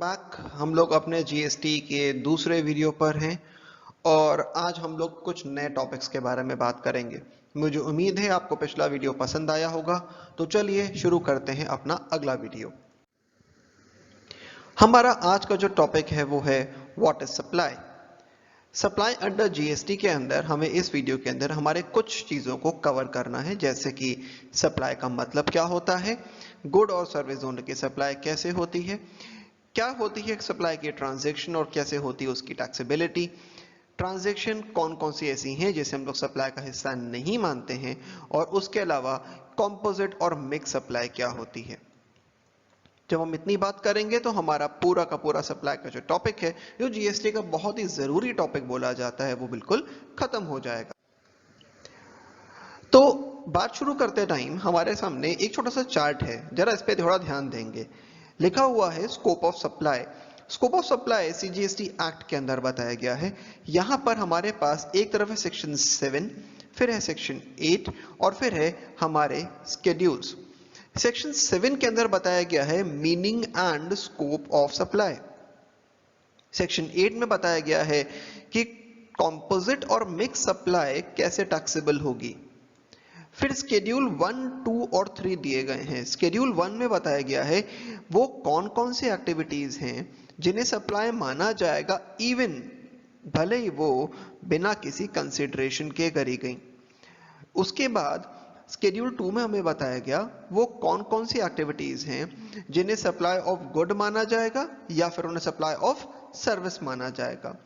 Back. हम लोग अपने जीएसटी के दूसरे वीडियो पर हैं और आज हम लोग कुछ नए टॉपिक्स के बारे में बात करेंगे। मुझे उम्मीद है आपको पिछला वीडियो पसंद आया होगा, तो चलिए शुरू करते हैं अपना अगला वीडियो। हमारा आज का जो टॉपिक है वो है what is supply. Supply under GST के अंदर हमें इस वीडियो के अंदर हमारे कुछ चीज़ों को कवर करना है, जैसे कि सप्लाई का मतलब क्या होता है, गुड और सर्विस दोनों की सप्लाई कैसे होती है, क्या होती है सप्लाई की ट्रांजैक्शन और कैसे होती है उसकी टैक्सेबिलिटी, ट्रांजैक्शन कौन कौन सी ऐसी हैं जिसे हम लोग सप्लाई का हिस्सा नहीं मानते हैं, और उसके अलावा कॉम्पोजिट और मिक्स सप्लाई क्या होती है। जब हम इतनी बात करेंगे तो हमारा पूरा का पूरा सप्लाई का जो टॉपिक है, जो जीएसटी का बहुत ही जरूरी टॉपिक बोला जाता है, वो बिल्कुल खत्म हो जाएगा। तो बात शुरू करते टाइम हमारे सामने एक छोटा सा चार्ट है, जरा इस पे थोड़ा ध्यान देंगे। लिखा हुआ है scope of supply. Scope of supply CGST act के अंदर बताया गया है। यहां पर हमारे पास एक तरफ है सेक्शन 7, फिर है सेक्शन 8 और फिर है हमारे स्केड्यूल्स। सेक्शन 7 के अंदर बताया गया है meaning and scope of supply. Section 8 में बताया गया है कि कॉम्पोजिट और मिक्स सप्लाई कैसे टैक्सेबल होगी। फिर स्केड्यूल 1, 2 और 3 दिए गए हैं। स्केड्यूल 1 में बताया गया है वो कौन कौन सी एक्टिविटीज हैं जिन्हें सप्लाई माना जाएगा, इवन भले ही वो बिना किसी कंसिडरेशन के करी गई। उसके बाद स्केड्यूल 2 में हमें बताया गया वो कौन कौन सी एक्टिविटीज हैं जिन्हें सप्लाई ऑफ गुड माना जाएगा या फिर उन्हें सप्लाई ऑफ सर्विस माना जाएगा।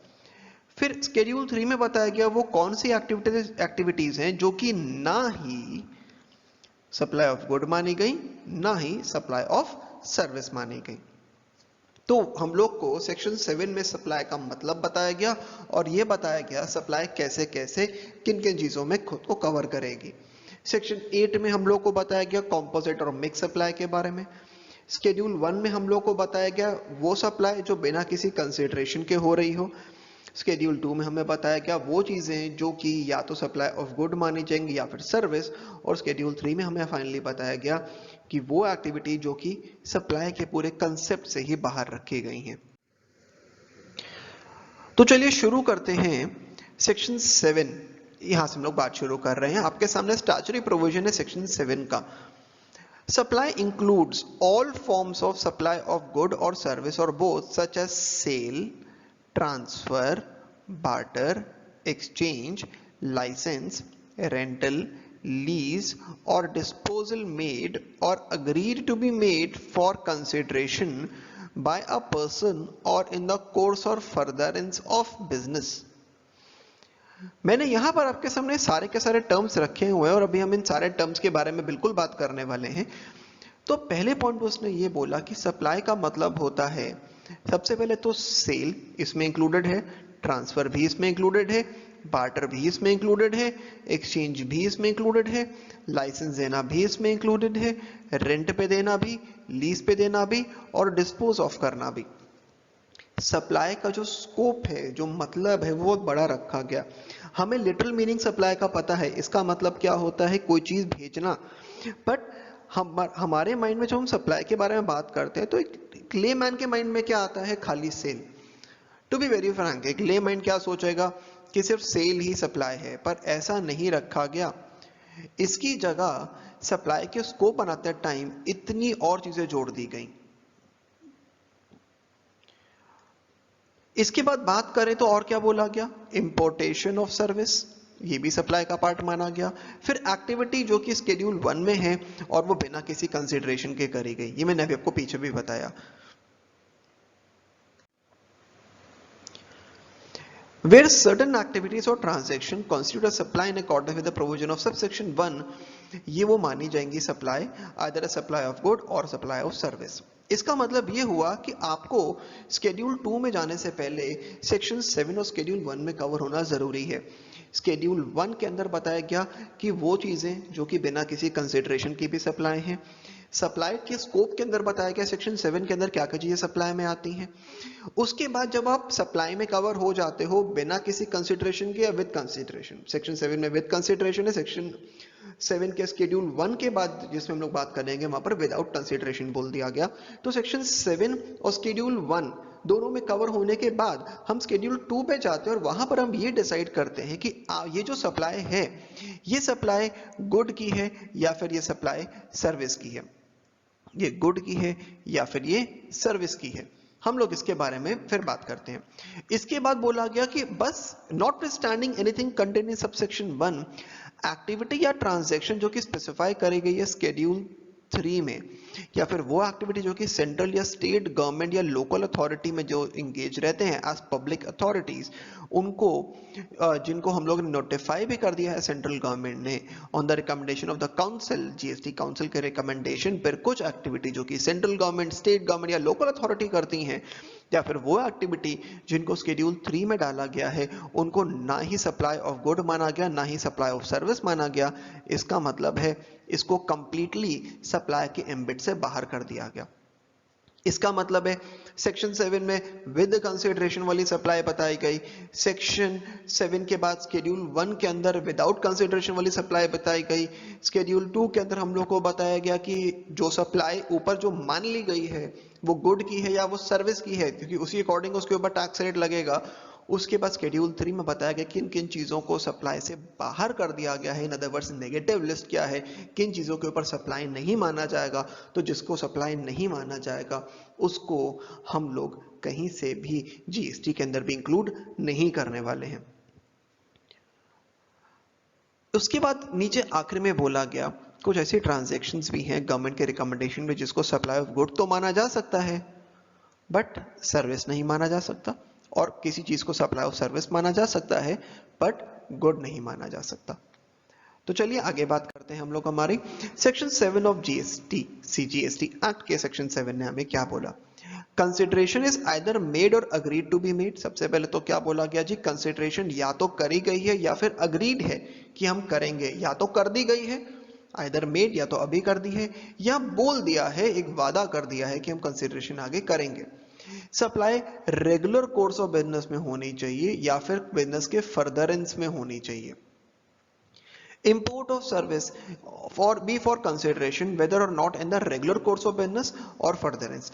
फिर स्केड्यूल 3 में बताया गया वो कौन सी एक्टिविटीज हैं जो कि ना ही सप्लाई ऑफ गुड मानी गई, ना ही सप्लाई ऑफ सर्विस मानी गई। तो हम लोग को सेक्शन 7 में सप्लाई का मतलब बताया गया और यह बताया गया सप्लाई कैसे कैसे किन किन चीजों में खुद को कवर करेगी। सेक्शन 8 में हम लोग को बताया गया कॉम्पोजिट और मिक्स सप्लाई के बारे में। स्केड्यूल 1 में हम लोग को बताया गया वो सप्लाई जो बिना किसी कंसिडरेशन के हो रही हो। स्केड्यूल 2 में हमें बताया गया वो चीज़ें जो कि या तो सप्लाई ऑफ गुड मानी जाएंगी या फिर सर्विस। और स्केड्यूल 3 में हमें फाइनली बताया गया कि वो एक्टिविटी जो कि सप्लाई के पूरे कंसेप्ट से ही बाहर रखी गई हैं। तो चलिए शुरू करते हैं सेक्शन 7। यहां से हम लोग बात शुरू कर रहे हैं। आपके सामने स्टैट्यूटरी प्रोविजन है सेक्शन 7 का। Supply includes all forms of supply of good or service or both, such as sale, transfer, barter, exchange, license, rental, lease or disposal made or agreed to be made for consideration by a person or in the course or furtherance of business. मैंने यहां पर आपके सामने सारे के सारे terms रखे हुए हैं और अभी हम इन सारे टर्म्स के बारे में बिल्कुल बात करने वाले हैं। तो पहले पॉइंट उसने ये बोला कि सप्लाई का मतलब होता है, सबसे पहले तो सेल इसमें इंक्लूडेड है, ट्रांसफर भी इसमें इंक्लूडेड है, बार्टर भी इसमें इंक्लूडेड है, एक्सचेंज भी इसमें इंक्लूडेड है, लाइसेंस देना भी इसमें इंक्लूडेड है, रेंट पे देना भी, लीज पे देना भी और डिस्पोज ऑफ करना भी। सप्लाई का जो स्कोप है, जो मतलब है, वो बहुत बड़ा रखा गया। हमें लिटरल मीनिंग सप्लाई का पता है, इसका मतलब क्या होता है, कोई चीज भेजना। बट हमारे माइंड में जब हम सप्लाई के बारे में बात करते हैं तो एक ले मैन के माइंड में क्या आता है, खाली cell. To be very frank, एक ले मैन क्या सोचेगा कि सिर्फ सेल ही सप्लाई है, पर ऐसा नहीं रखा गया। इसकी जगह सप्लाई के स्कोप बनाते टाइम इतनी और चीजें जोड़ दी गई। इसके बाद बात करें तो और क्या बोला गया, इंपोर्टेशन ऑफ सर्विस, ये भी सप्लाई का पार्ट माना गया। फिर एक्टिविटी जो कि स्केड्यूल 1 में है और वो बिना किसी कंसिडरेशन के करी गई, ये मैंने अभी आपको पीछे भी बताया। Where certain activities or transaction constitute a supply in accordance with the provision of subsection 1, ये वो मानी जाएंगी supply, either a supply of good or supply of service। इसका मतलब ये हुआ कि आपको स्केड्यूल 2 में जाने से पहले सेक्शन 7 और स्केड्यूल 1 में कवर होना जरूरी है। स्केड्यूल 1 के अंदर बताया गया कि वो चीजें जो कि बिना किसी कंसिडरेशन की भी सप्लाई हैं। सप्लाई के स्कोप के अंदर बताया गया सेक्शन 7 के अंदर क्या क्या चीजें सप्लाई में आती हैं। उसके बाद जब आप सप्लाई में कवर हो जाते हो बिना किसी कंसिडरेशन के या विद कंसिडरेशन, सेक्शन 7 में विद कंसिडरेशन है, सेक्शन 7 के शेड्यूल 1 के बाद जिसमें हम लोग बात करेंगे वहां पर विदाउट कंसिडरेशन बोल दिया गया। तो सेक्शन 7 और शेड्यूल 1 दोनों में कवर होने के बाद हम शेड्यूल 2 पे जाते हैं और वहां पर हम ये डिसाइड करते हैं कि ये जो सप्लाई है ये सप्लाई गुड की है या फिर ये सप्लाई सर्विस की है, ये गुड की है या फिर ये सर्विस की है। हम लोग इसके बारे में फिर बात करते हैं। इसके बाद बोला गया कि बस not standing anything contain in subsection 1, activity या ट्रांजैक्शन जो कि स्पेसिफाई करी गई है शेड्यूल 3 में, या फिर वो एक्टिविटी जो कि सेंट्रल या स्टेट गवर्नमेंट या लोकल अथॉरिटी में जो इंगेज रहते हैं एज पब्लिक अथॉरिटीज, उनको जिनको हम लोग ने नोटिफाई भी कर दिया है सेंट्रल गवर्नमेंट ने on the recommendation of the council, GST council के रिकमेंडेशन पर कुछ एक्टिविटी जो कि सेंट्रल गवर्नमेंट, स्टेट गवर्नमेंट या लोकल अथॉरिटी करती हैं, या फिर वो एक्टिविटी जिनको शेड्यूल 3 में डाला गया है, उनको ना ही सप्लाई ऑफ गुड माना गया ना ही सप्लाई ऑफ सर्विस माना गया। इसका मतलब है इसको कंप्लीटली सप्लाई के एम्बिट से बाहर कर दिया गया। इसका मतलब है सेक्शन 7 में विद कंसिडरेशन वाली सप्लाई बताई गई, सेक्शन 7 के बाद शेड्यूल 1 के अंदर विदाउट कंसिडरेशन वाली सप्लाई बताई गई, शेड्यूल 2 के अंदर हम लोग को बताया गया कि जो सप्लाई ऊपर जो मान ली गई है वो गुड की है या वो सर्विस की है, क्योंकि उसी अकॉर्डिंग उसके ऊपर टैक्स रेट लगेगा। उसके बाद शेड्यूल 3 में बताया गया किन किन चीज़ों को सप्लाई से बाहर कर दिया गया है, in other words negative list क्या है, किन चीज़ों के ऊपर सप्लाई नहीं माना जाएगा। तो जिसको सप्लाई नहीं माना जाएगा उसको हम लोग कहीं से भी जीएसटी के अंदर भी इंक्लूड नहीं करने वाले हैं। उसके बाद नीचे आखिर में बोला गया कुछ ऐसी ट्रांजैक्शंस भी हैं गवर्नमेंट के रिकमेंडेशन में जिसको सप्लाई ऑफ गुड तो माना जा सकता है बट सर्विस नहीं माना जा सकता, और किसी चीज को सप्लाई ऑफ सर्विस माना जा सकता है बट गुड नहीं माना जा सकता। तो चलिए आगे बात करते हैं हम लोग हमारी section 7 of GST CGST act के सेक्शन 7 ने हमें क्या बोला। कंसिडरेशन इज आइदर मेड और अग्रीड टू बी मेड। सबसे पहले तो क्या बोला गया जी, कंसिडरेशन या तो करी गई है या फिर अग्रीड है कि हम करेंगे, या तो कर दी गई है आइदर मेड या तो अभी कर दी है, या बोल दिया है एक वादा कर दिया है कि हम कंसिडरेशन आगे करेंगे। Supply regular course of business में होनी चाहिए या फिर बिजनेस के फर्दरेंस में होनी चाहिए। Import of service for consideration whether or not in the regular course of business or furtherance।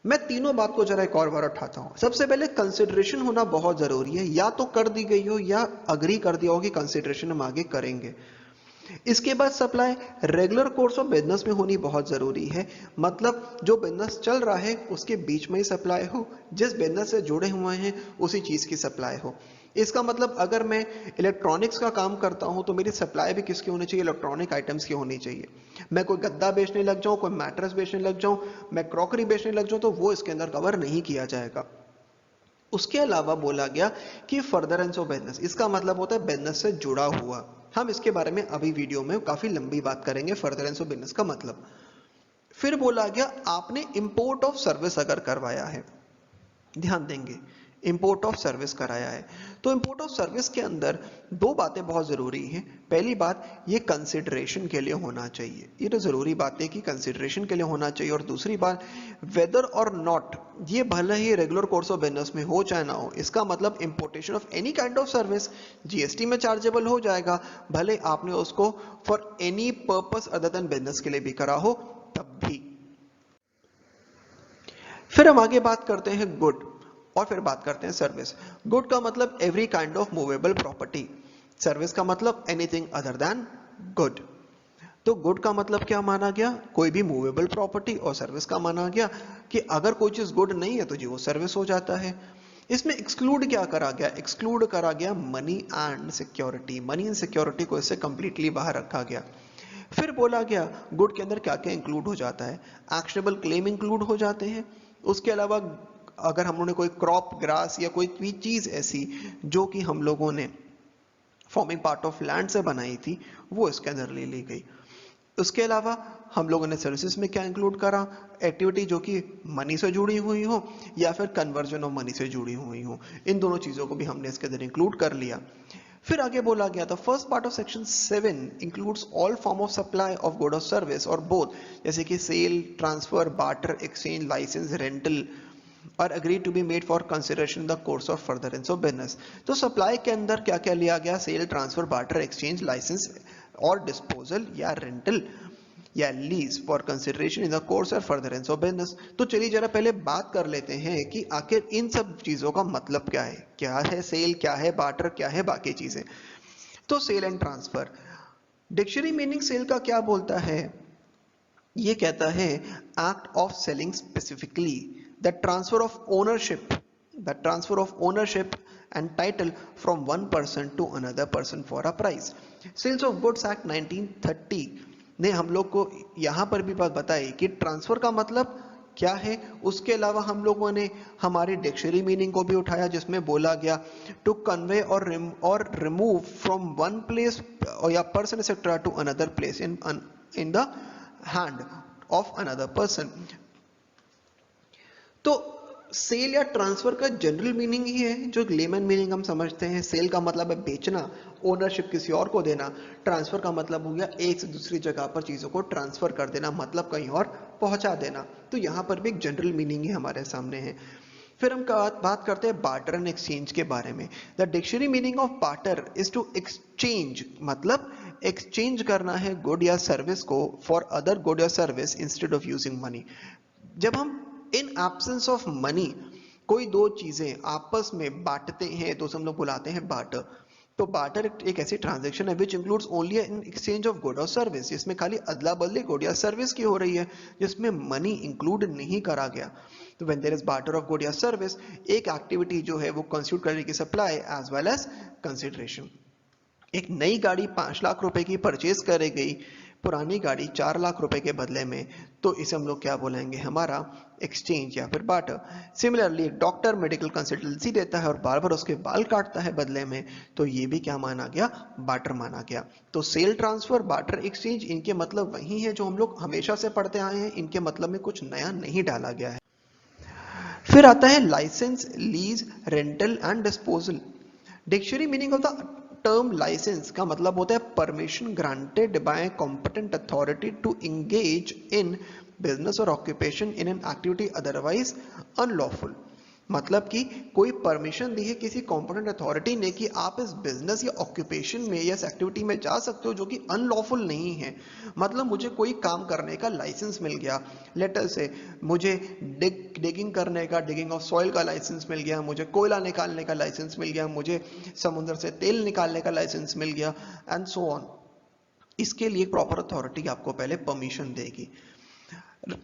मैं तीनों बात को जरा एक और बार उठाता हूं। सबसे पहले कंसिडरेशन होना बहुत जरूरी है, या तो कर दी गई हो या अग्री कर दिया हो कि कंसिडरेशन हम आगे करेंगे। इसके बाद supply regular course of business में होनी बहुत जरूरी है, मतलब जो बिजनेस चल रहा है उसके बीच में ही सप्लाई हो, जिस बिजनेस से जुड़े हुए हैं उसी चीज की सप्लाई हो। इसका मतलब अगर मैं इलेक्ट्रॉनिक्स का काम करता हूं तो मेरी सप्लाई भी किसकी होनी चाहिए, इलेक्ट्रॉनिक आइटम्स की होनी चाहिए। मैं कोई गद्दा बेचने लग जाऊं, कोई मैट्रेस बेचने लग जाऊं, मैं क्रॉकरी बेचने लग जाऊं तो वो इसके अंदर कवर नहीं किया जाएगा। उसके अलावा बोला गया कि फर्दरेंस ऑफ बिजनेस, इसका मतलब होता है बिजनेस से जुड़ा हुआ। हम इसके बारे में अभी वीडियो में काफी लंबी बात करेंगे फर्दरेंस ऑफ बिजनेस का मतलब। फिर बोला गया आपने इंपोर्ट ऑफ सर्विस अगर करवाया है, ध्यान देंगे इंपोर्ट ऑफ सर्विस कराया है, तो इंपोर्ट ऑफ सर्विस के अंदर दो बातें बहुत जरूरी हैं। पहली बात ये कंसिडरेशन के लिए होना चाहिए, ये तो जरूरी बात है कि कंसिडरेशन के लिए होना चाहिए। और दूसरी बात वेदर और नॉट, ये भले ही रेगुलर कोर्स ऑफ बिजनेस में हो चाहे ना हो, इसका मतलब importation of any kind of service GST में चार्जेबल हो जाएगा, भले आपने उसको for any purpose other than business के लिए भी करा हो तब भी। फिर हम आगे बात करते हैं गुड और फिर बात करते हैं सर्विस। गुड का मतलब every kind of movable property, service का मतलब एनीथिंग अदर देन गुड। तो गुड का मतलब क्या माना गया, कोई भी मूवेबल प्रॉपर्टी, और सर्विस का माना गया कि अगर कोई चीज गुड नहीं है तो जी वो सर्विस हो जाता है। इसमें एक्सक्लूड क्या करा गया, एक्सक्लूड करा गया money and security, money and security को इससे कंप्लीटली बाहर रखा गया। फिर बोला गया गुड के अंदर क्या क्या इंक्लूड हो जाता है, एक्शनेबल क्लेम इंक्लूड हो जाते हैं। उसके अलावा अगर हम लोगों ने कोई क्रॉप ग्रास या कोई भी चीज ऐसी जो कि हम लोगों ने फॉर्मिंग पार्ट ऑफ लैंड से बनाई थी वो इसके अंदर ले ली गई। उसके अलावा हम लोगों ने सर्विसेज में क्या इंक्लूड करा, एक्टिविटी जो कि मनी से जुड़ी हुई हो या फिर कन्वर्जन ऑफ मनी से जुड़ी हुई हो, इन दोनों चीजों को भी हमने इसके अंदर इंक्लूड कर लिया। फिर आगे बोला गया था first part of section 7 includes all form of supply of good और सर्विस और बोथ, जैसे कि sale, transfer, barter, exchange, licence, rental और agree to be made for consideration in the course of furtherance of business. तो supply के अंदर क्या क्या लिया गया? Sale, transfer, barter, exchange, license और डिस्पोजल या रेंटल या lease for consideration in the course और फर्दरेंस ऑफ बिजनेस। तो चलिए जरा पहले बात कर लेते हैं कि आखिर इन सब चीजों का मतलब क्या है सेल, क्या है बार्टर, क्या है बाकी चीजें। तो sale and transfer, dictionary meaning sale का क्या बोलता है? ये कहता है act of selling specifically the transfer of ownership and title from one person to another person for a price. Sales of goods act 1930 ने हम लोग को यहां पर भी बात बताई कि ट्रांसफर का मतलब क्या है। उसके अलावा हम लोगों ने हमारी डिक्शनरी मीनिंग को भी उठाया जिसमें बोला गया टू कन्वे और रिमूव फ्रॉम वन प्लेस या person etcetera to another place in the hand of another person. तो सेल या ट्रांसफर का जनरल मीनिंग ही है जो लेमन मीनिंग हम समझते हैं। सेल का मतलब है बेचना, ओनरशिप किसी और को देना। ट्रांसफर का मतलब हो गया एक से दूसरी जगह पर चीजों को ट्रांसफर कर देना, मतलब कहीं और पहुंचा देना। तो यहां पर भी एक जनरल मीनिंग ही हमारे सामने है। फिर हम बात करते हैं बार्टर एंड एक्सचेंज के बारे में। The dictionary meaning of barter is to exchange, मतलब एक्सचेंज करना है गुड या सर्विस को फॉर अदर गुड या service instead of using money. जब हम इन एब्सेंस ऑफ मनी कोई दो चीजें आपस में बांटते हैं तो हम लोग बुलाते हैं बार्टर। तो बार्टर एक ऐसी ट्रांजैक्शन है which includes only in exchange of good और सर्विस, जिसमें खाली अदला बदली गुड या सर्विस की हो रही है, जिसमें मनी इंक्लूड नहीं करा गया। तो when there is barter of good या सर्विस, एक एक्टिविटी जो है वो कंस्टिट्यूट करेगी supply as well as consideration. एक नई गाड़ी 5 लाख रुपए की परचेज करे गई, पुरानी गाड़ी 4 लाख रुपए के बदले में, तो इसे हम लोग क्या बोलेंगे? हमारा एक्सचेंज या फिर बार्टर। सिमिलरली एक डॉक्टर मेडिकल कंसल्टेंसी देता है और बार बार उसके बाल काटता है बदले में, तो ये भी क्या माना गया? बार्टर माना गया। तो सेल, ट्रांसफर, बार्टर, एक्सचेंज, इनके मतलब वही है जो हम लोग हमेशा से पढ़ते आए हैं। इनके मतलब में कुछ नया नहीं डाला गया है। फिर आता है license, lease, rental and disposal. Dictionary meaning of the term license का मतलब होता है permission granted by competent authority to engage in business और occupation in an activity otherwise unlawful. मतलब कि कोई परमिशन दी है किसी कॉम्पिटेंट अथॉरिटी ने कि आप इस बिजनेस या ऑक्यूपेशन में या इस एक्टिविटी में जा सकते हो जो कि अनलॉफुल नहीं है। मतलब मुझे कोई काम करने का लाइसेंस मिल गया, लेटर से मुझे डिगिंग करने का, डिगिंग ऑफ सॉइल का लाइसेंस मिल गया, मुझे कोयला निकालने का लाइसेंस मिल गया, मुझे समुद्र से तेल निकालने का लाइसेंस मिल गया एंड सो ऑन। इसके लिए प्रॉपर अथॉरिटी आपको पहले परमिशन देगी।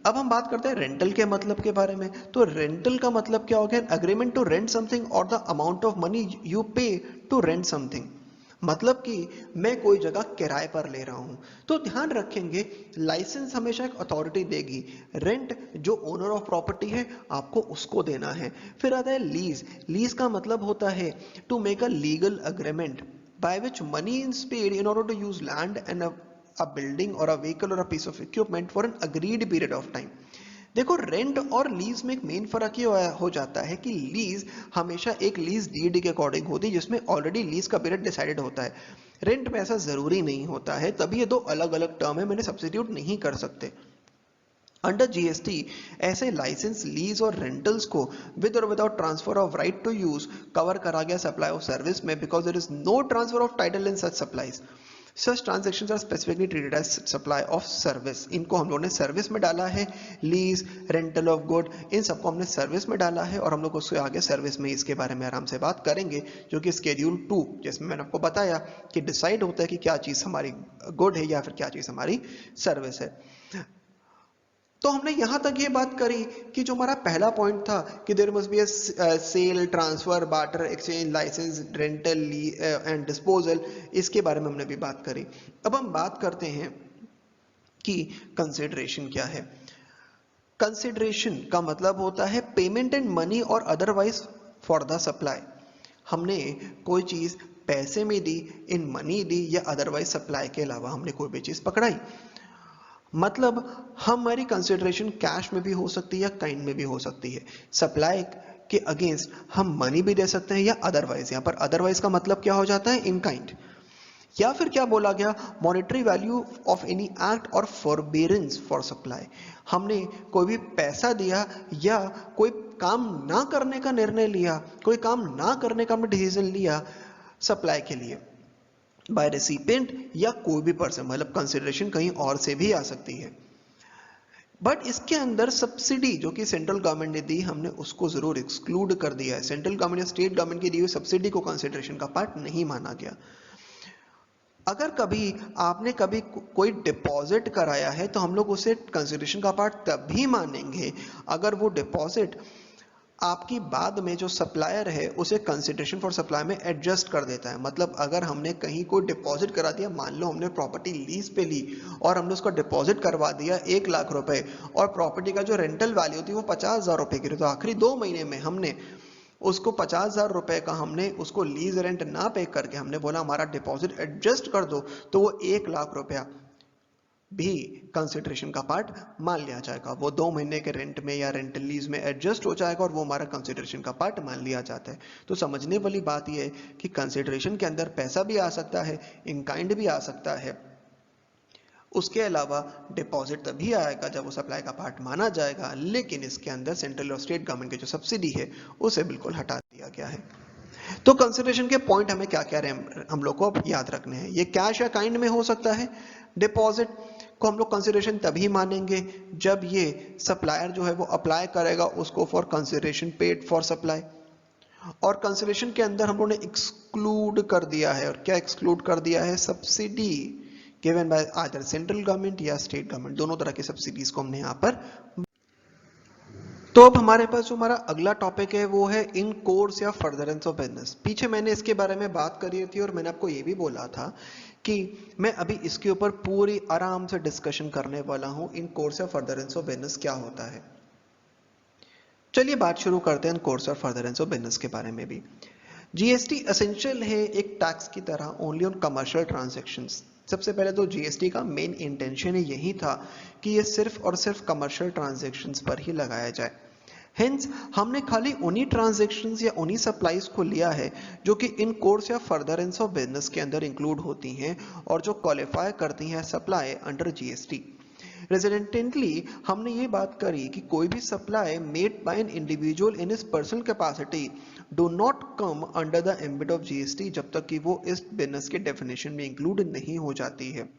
अब हम बात करते हैं रेंटल के मतलब के बारे में। तो रेंटल का मतलब क्या हो गया? अग्रीमेंट टू रेंट समथिंग और the amount of money you पे टू रेंट समथिंग। मतलब कि मैं कोई जगह किराए पर ले रहा हूं, तो ध्यान रखेंगे लाइसेंस हमेशा एक अथॉरिटी देगी, रेंट जो ओनर ऑफ प्रॉपर्टी है आपको उसको देना है। फिर आता है लीज। लीज का मतलब होता है to make a legal agreement by which money is paid in order to use land and a building or a vehicle or a piece of equipment for an agreed period of time। देखो rent और lease में एक main फर्क ये हो जाता है कि लीज हमेशा एक लीज डीड के अकॉर्डिंग होती है जिसमें ऑलरेडी लीज का पीरियड डिसाइडेड होता है। रेंट में ऐसा जरूरी नहीं होता है, तभी ये दो अलग अलग टर्म है, मैंने सब्स्टिट्यूट नहीं कर सकते। अंडर जीएसटी ऐसे लाइसेंस, लीज और रेंटल्स को विद और without transfer of right to use cover करा गया सप्लाई ऑफ सर्विस में, because there is no transfer of title in such supplies. Such transactions are specifically treated as supply of service. इनको हम लोगों ने service में डाला है, लीज, रेंटल ऑफ गुड, इन सबको हमने सर्विस में डाला है और हम लोग उसके आगे सर्विस में इसके बारे में आराम से बात करेंगे, जो कि स्केड्यूल 2 जिसमें मैंने आपको बताया कि डिसाइड होता है कि क्या चीज हमारी गुड है या फिर क्या चीज हमारी सर्विस है। तो हमने यहां तक ये बात करी कि जो हमारा पहला पॉइंट था कि there must be a sale, transfer, barter, exchange, licence, rental and disposal, इसके बारे में हमने भी बात करी। अब हम बात करते हैं कि कंसिडरेशन क्या है। कंसिडरेशन का मतलब होता है पेमेंट इन मनी और अदरवाइज फॉर द सप्लाई। हमने कोई चीज पैसे में दी, इन मनी दी या अदरवाइज सप्लाई के अलावा हमने कोई भी चीज पकड़ाई। मतलब हमारी कंसिडरेशन कैश में भी हो सकती है या काइंड में भी हो सकती है। सप्लाई के अगेंस्ट हम मनी भी दे सकते हैं या अदरवाइज। यहाँ पर अदरवाइज का मतलब क्या हो जाता है, इन काइंड। या फिर क्या बोला गया, monetary value of any act और फॉरबेरेंस फॉर सप्लाई। हमने कोई भी पैसा दिया या कोई काम ना करने का निर्णय लिया, कोई काम ना करने का हमने डिसीजन लिया सप्लाई के लिए बाय रेसिपिएंट या कोई भी पर्सन, मतलब कंसिडरेशन कहीं और से भी आ सकती है। बट इसके अंदर सब्सिडी जो कि सेंट्रल गवर्नमेंट ने दी, हमने उसको जरूर एक्सक्लूड कर दिया है। सेंट्रल गवर्नमेंट या स्टेट गवर्नमेंट की दी हुई सब्सिडी को कंसिडरेशन का पार्ट नहीं माना गया। अगर कभी आपने कभी कोई डिपॉजिट कराया है तो हम लोग उसे कंसिडरेशन का पार्ट तभी मानेंगे अगर वो डिपॉजिट आपकी बाद में जो सप्लायर है उसे कंसिडरेशन फॉर सप्लाई में एडजस्ट कर देता है। मतलब अगर हमने कहीं कोई डिपॉजिट करा दिया, मान लो हमने प्रॉपर्टी लीज पे ली और हमने उसका डिपॉजिट करवा दिया 1 लाख रुपए, और प्रॉपर्टी का जो रेंटल वैल्यू थी वो 50,000 रुपए की थी, तो आखिरी 2 महीने में हमने उसको 50,000 रुपए का हमने उसको लीज रेंट ना पे करके हमने बोला हमारा डिपॉजिट एडजस्ट कर दो, तो वो 1 लाख रुपया भी कंसिडरेशन का पार्ट मान लिया जाएगा। वो 2 महीने के रेंट में या रेंटल लीज में एडजस्ट हो जाएगा और वो हमारा कंसिडरेशन का पार्ट मान लिया जाता है। तो समझने वाली बात यह है कि कंसिडरेशन के अंदर पैसा भी आ सकता है, इन काइंड भी आ सकता है। उसके अलावा डिपॉजिट तभी आएगा जब वो सप्लाई का पार्ट माना जाएगा, लेकिन इसके अंदर सेंट्रल और स्टेट गवर्नमेंट की जो सब्सिडी है उसे बिल्कुल हटा दिया गया है। तो कंसिडरेशन के पॉइंट हमें क्या क्या हम लोग को याद रखने हैं। ये कैश या काइंड में हो सकता है। डिपॉजिट को हम लोग कंसिडरेशन तभी मानेंगे जब ये सप्लायर जो है वो अप्लाई करेगा उसको for consideration paid for supply. और कंसिडरेशन के अंदर हम लोगों ने एक्सक्लूड कर दिया है, और क्या एक्सक्लूड कर दिया है, subsidy given by either central government या स्टेट गवर्नमेंट, दोनों तरह की सब्सिडीज को हमने यहाँ पर। तो अब हमारे पास जो हमारा अगला टॉपिक है वो है इन कोर्स या फर्दरेंस ऑफ बिजनेस। पीछे मैंने इसके बारे में बात करी थी और मैंने आपको ये भी बोला था कि मैं अभी इसके ऊपर पूरी आराम से डिस्कशन करने वाला हूं, इन कोर्स या फर्दरेंस ऑफ बिजनेस क्या होता है। चलिए बात शुरू करते हैं कोर्स और फर्दरेंस ऑफ बिजनेस के बारे में भी। जीएसटी एसेंशियल है एक टैक्स की तरह ओनली ऑन कमर्शियल ट्रांजैक्शंस। सबसे पहले तो जीएसटी का मेन इंटेंशन ही यही था कि ये सिर्फ और सिर्फ कमर्शियल ट्रांजैक्शंस पर ही लगाया जाए। हेंस हमने खाली उन्हीं ट्रांजैक्शंस या उन्हीं सप्लाईज को लिया है जो कि इन कोर्स या फर्दरेंस ऑफ बिजनेस के अंदर इंक्लूड होती हैं और जो क्वालिफाई करती हैं सप्लाई अंडर जीएसटी। रेजिडेंटली हमने ये बात करी कि कोई भी supply made bye an individual in his personal capacity do not come under the ambit of GST जब तक कि वो इस बिजनेस के डेफिनेशन में इंक्लूड नहीं हो जाती है।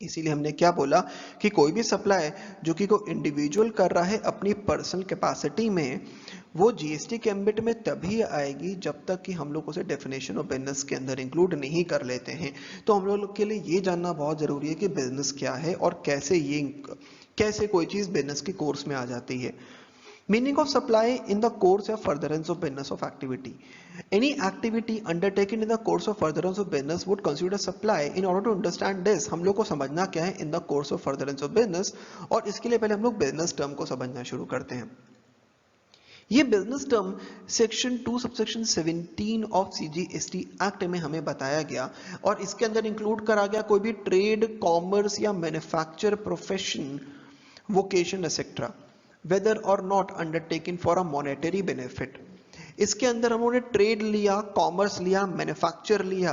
इसीलिए हमने क्या बोला कि कोई भी सप्लाई जो कि कोई इंडिविजुअल कर रहा है अपनी पर्सनल कैपेसिटी में, वो जीएसटी के एम्बिट में तभी आएगी जब तक कि हम लोग उसे डेफिनेशन ऑफ बिजनेस के अंदर इंक्लूड नहीं कर लेते हैं। तो हम लोग के लिए ये जानना बहुत जरूरी है कि बिजनेस क्या है और कैसे कोई चीज बिजनेस के कोर्स में आ जाती है। Meaning of supply in the course or furtherance of business of activity. Any activity undertaken in the course of furtherance of business would consider supply. In order to understand this, हम लोग को समझना क्या है in the course of furtherance of business, और इसके लिए पहले हम लोग business term को समझना शुरू करते हैं। ये business term section 2 subsection 17 of CGST act में हमें बताया गया, और इसके अंदर इंक्लूड करा गया कोई भी ट्रेड, कॉमर्स या manufacture, profession, vocation etcetera, whether or not undertaken for a monetary benefit। इसके अंदर हम लोगों ने ट्रेड लिया, कॉमर्स लिया, मैन्युफैक्चर लिया,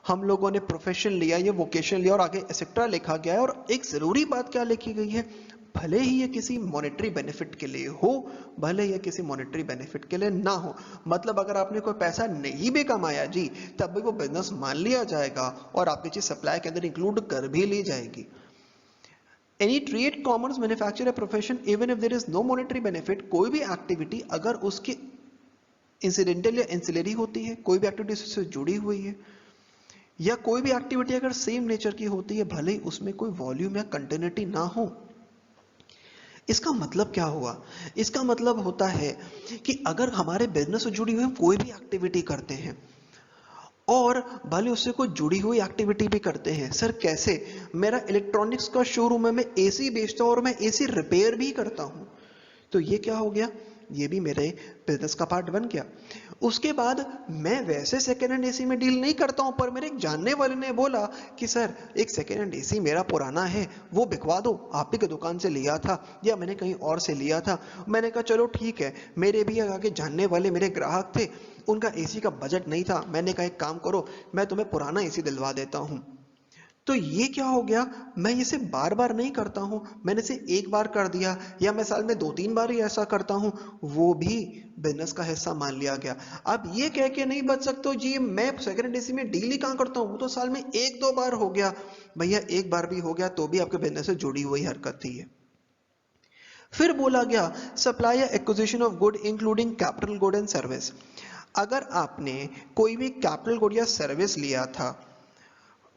हम लोगों ने प्रोफेशन लिया, ये वोकेशन लिया, और आगे एक्सेट्रा लिखा गया है। और एक जरूरी बात क्या लिखी गई है, भले ही ये किसी मॉनेटरी बेनिफिट के लिए हो, भले ये किसी मॉनेटरी बेनिफिट के लिए ना हो। मतलब अगर आपने कोई पैसा नहीं भी कमाया जी, तब भी वो बिजनेस मान लिया जाएगा और आपकी चीज सप्लाई के अंदर इंक्लूड कर भी ली जाएगी। Any trade, commerce, manufacture या profession, even if there is no monetary benefit, कोई भी एक्टिविटी अगर उसकी इंसिडेंटल या इंसिलरी होती है, कोई भी एक्टिविटी उससे जुड़ी हुई है, या कोई भी एक्टिविटी अगर सेम नेचर की होती है, भले ही उसमें कोई वॉल्यूम या कंटिन्यूटी ना हो। इसका मतलब क्या हुआ, इसका मतलब होता है कि अगर हमारे बिजनेस से जुड़ी हुई कोई भी एक्टिविटी करते हैं और भले उससे कोई जुड़ी हुई एक्टिविटी भी करते हैं। सर कैसे, मेरा इलेक्ट्रॉनिक्स का शोरूम है, मैं एसी बेचता हूं और मैं एसी रिपेयर भी करता हूं, तो ये क्या हो गया, ये भी मेरे बिजनेस का पार्ट बन गया। उसके बाद मैं वैसे सेकेंड हैंड एसी में डील नहीं करता हूं, पर मेरे एक जानने वाले ने बोला कि सर एक सेकेंड हैंड एसी मेरा पुराना है, वो बिकवा दो, आप ही की दुकान से लिया था या मैंने कहीं और से लिया था। मैंने कहा चलो ठीक है, मेरे भी आगे जानने वाले मेरे ग्राहक थे, उनका एसी का बजट नहीं था। मैंने कहा एक काम करो, मैं तुम्हें पुराना एसी दिलवा देता हूँ। तो ये क्या हो गया, मैं इसे बार बार नहीं करता हूं, मैंने इसे एक बार कर दिया या मैं साल में 2-3 बार ही ऐसा करता हूं, वो भी बिजनेस का हिस्सा मान लिया गया। अब ये कह के नहीं बच सकते हो जी मैं सेकंड हैंड एसी में डील ही कहां करता हूं, वो तो साल में 1-2 बार हो गया। भैया एक बार भी हो गया तो भी आपके बिजनेस से जुड़ी हुई हरकत थी ये। फिर बोला गया सप्लाई या acquisition of good including capital good and service. अगर आपने कोई भी कैपिटल गुड या सर्विस लिया था,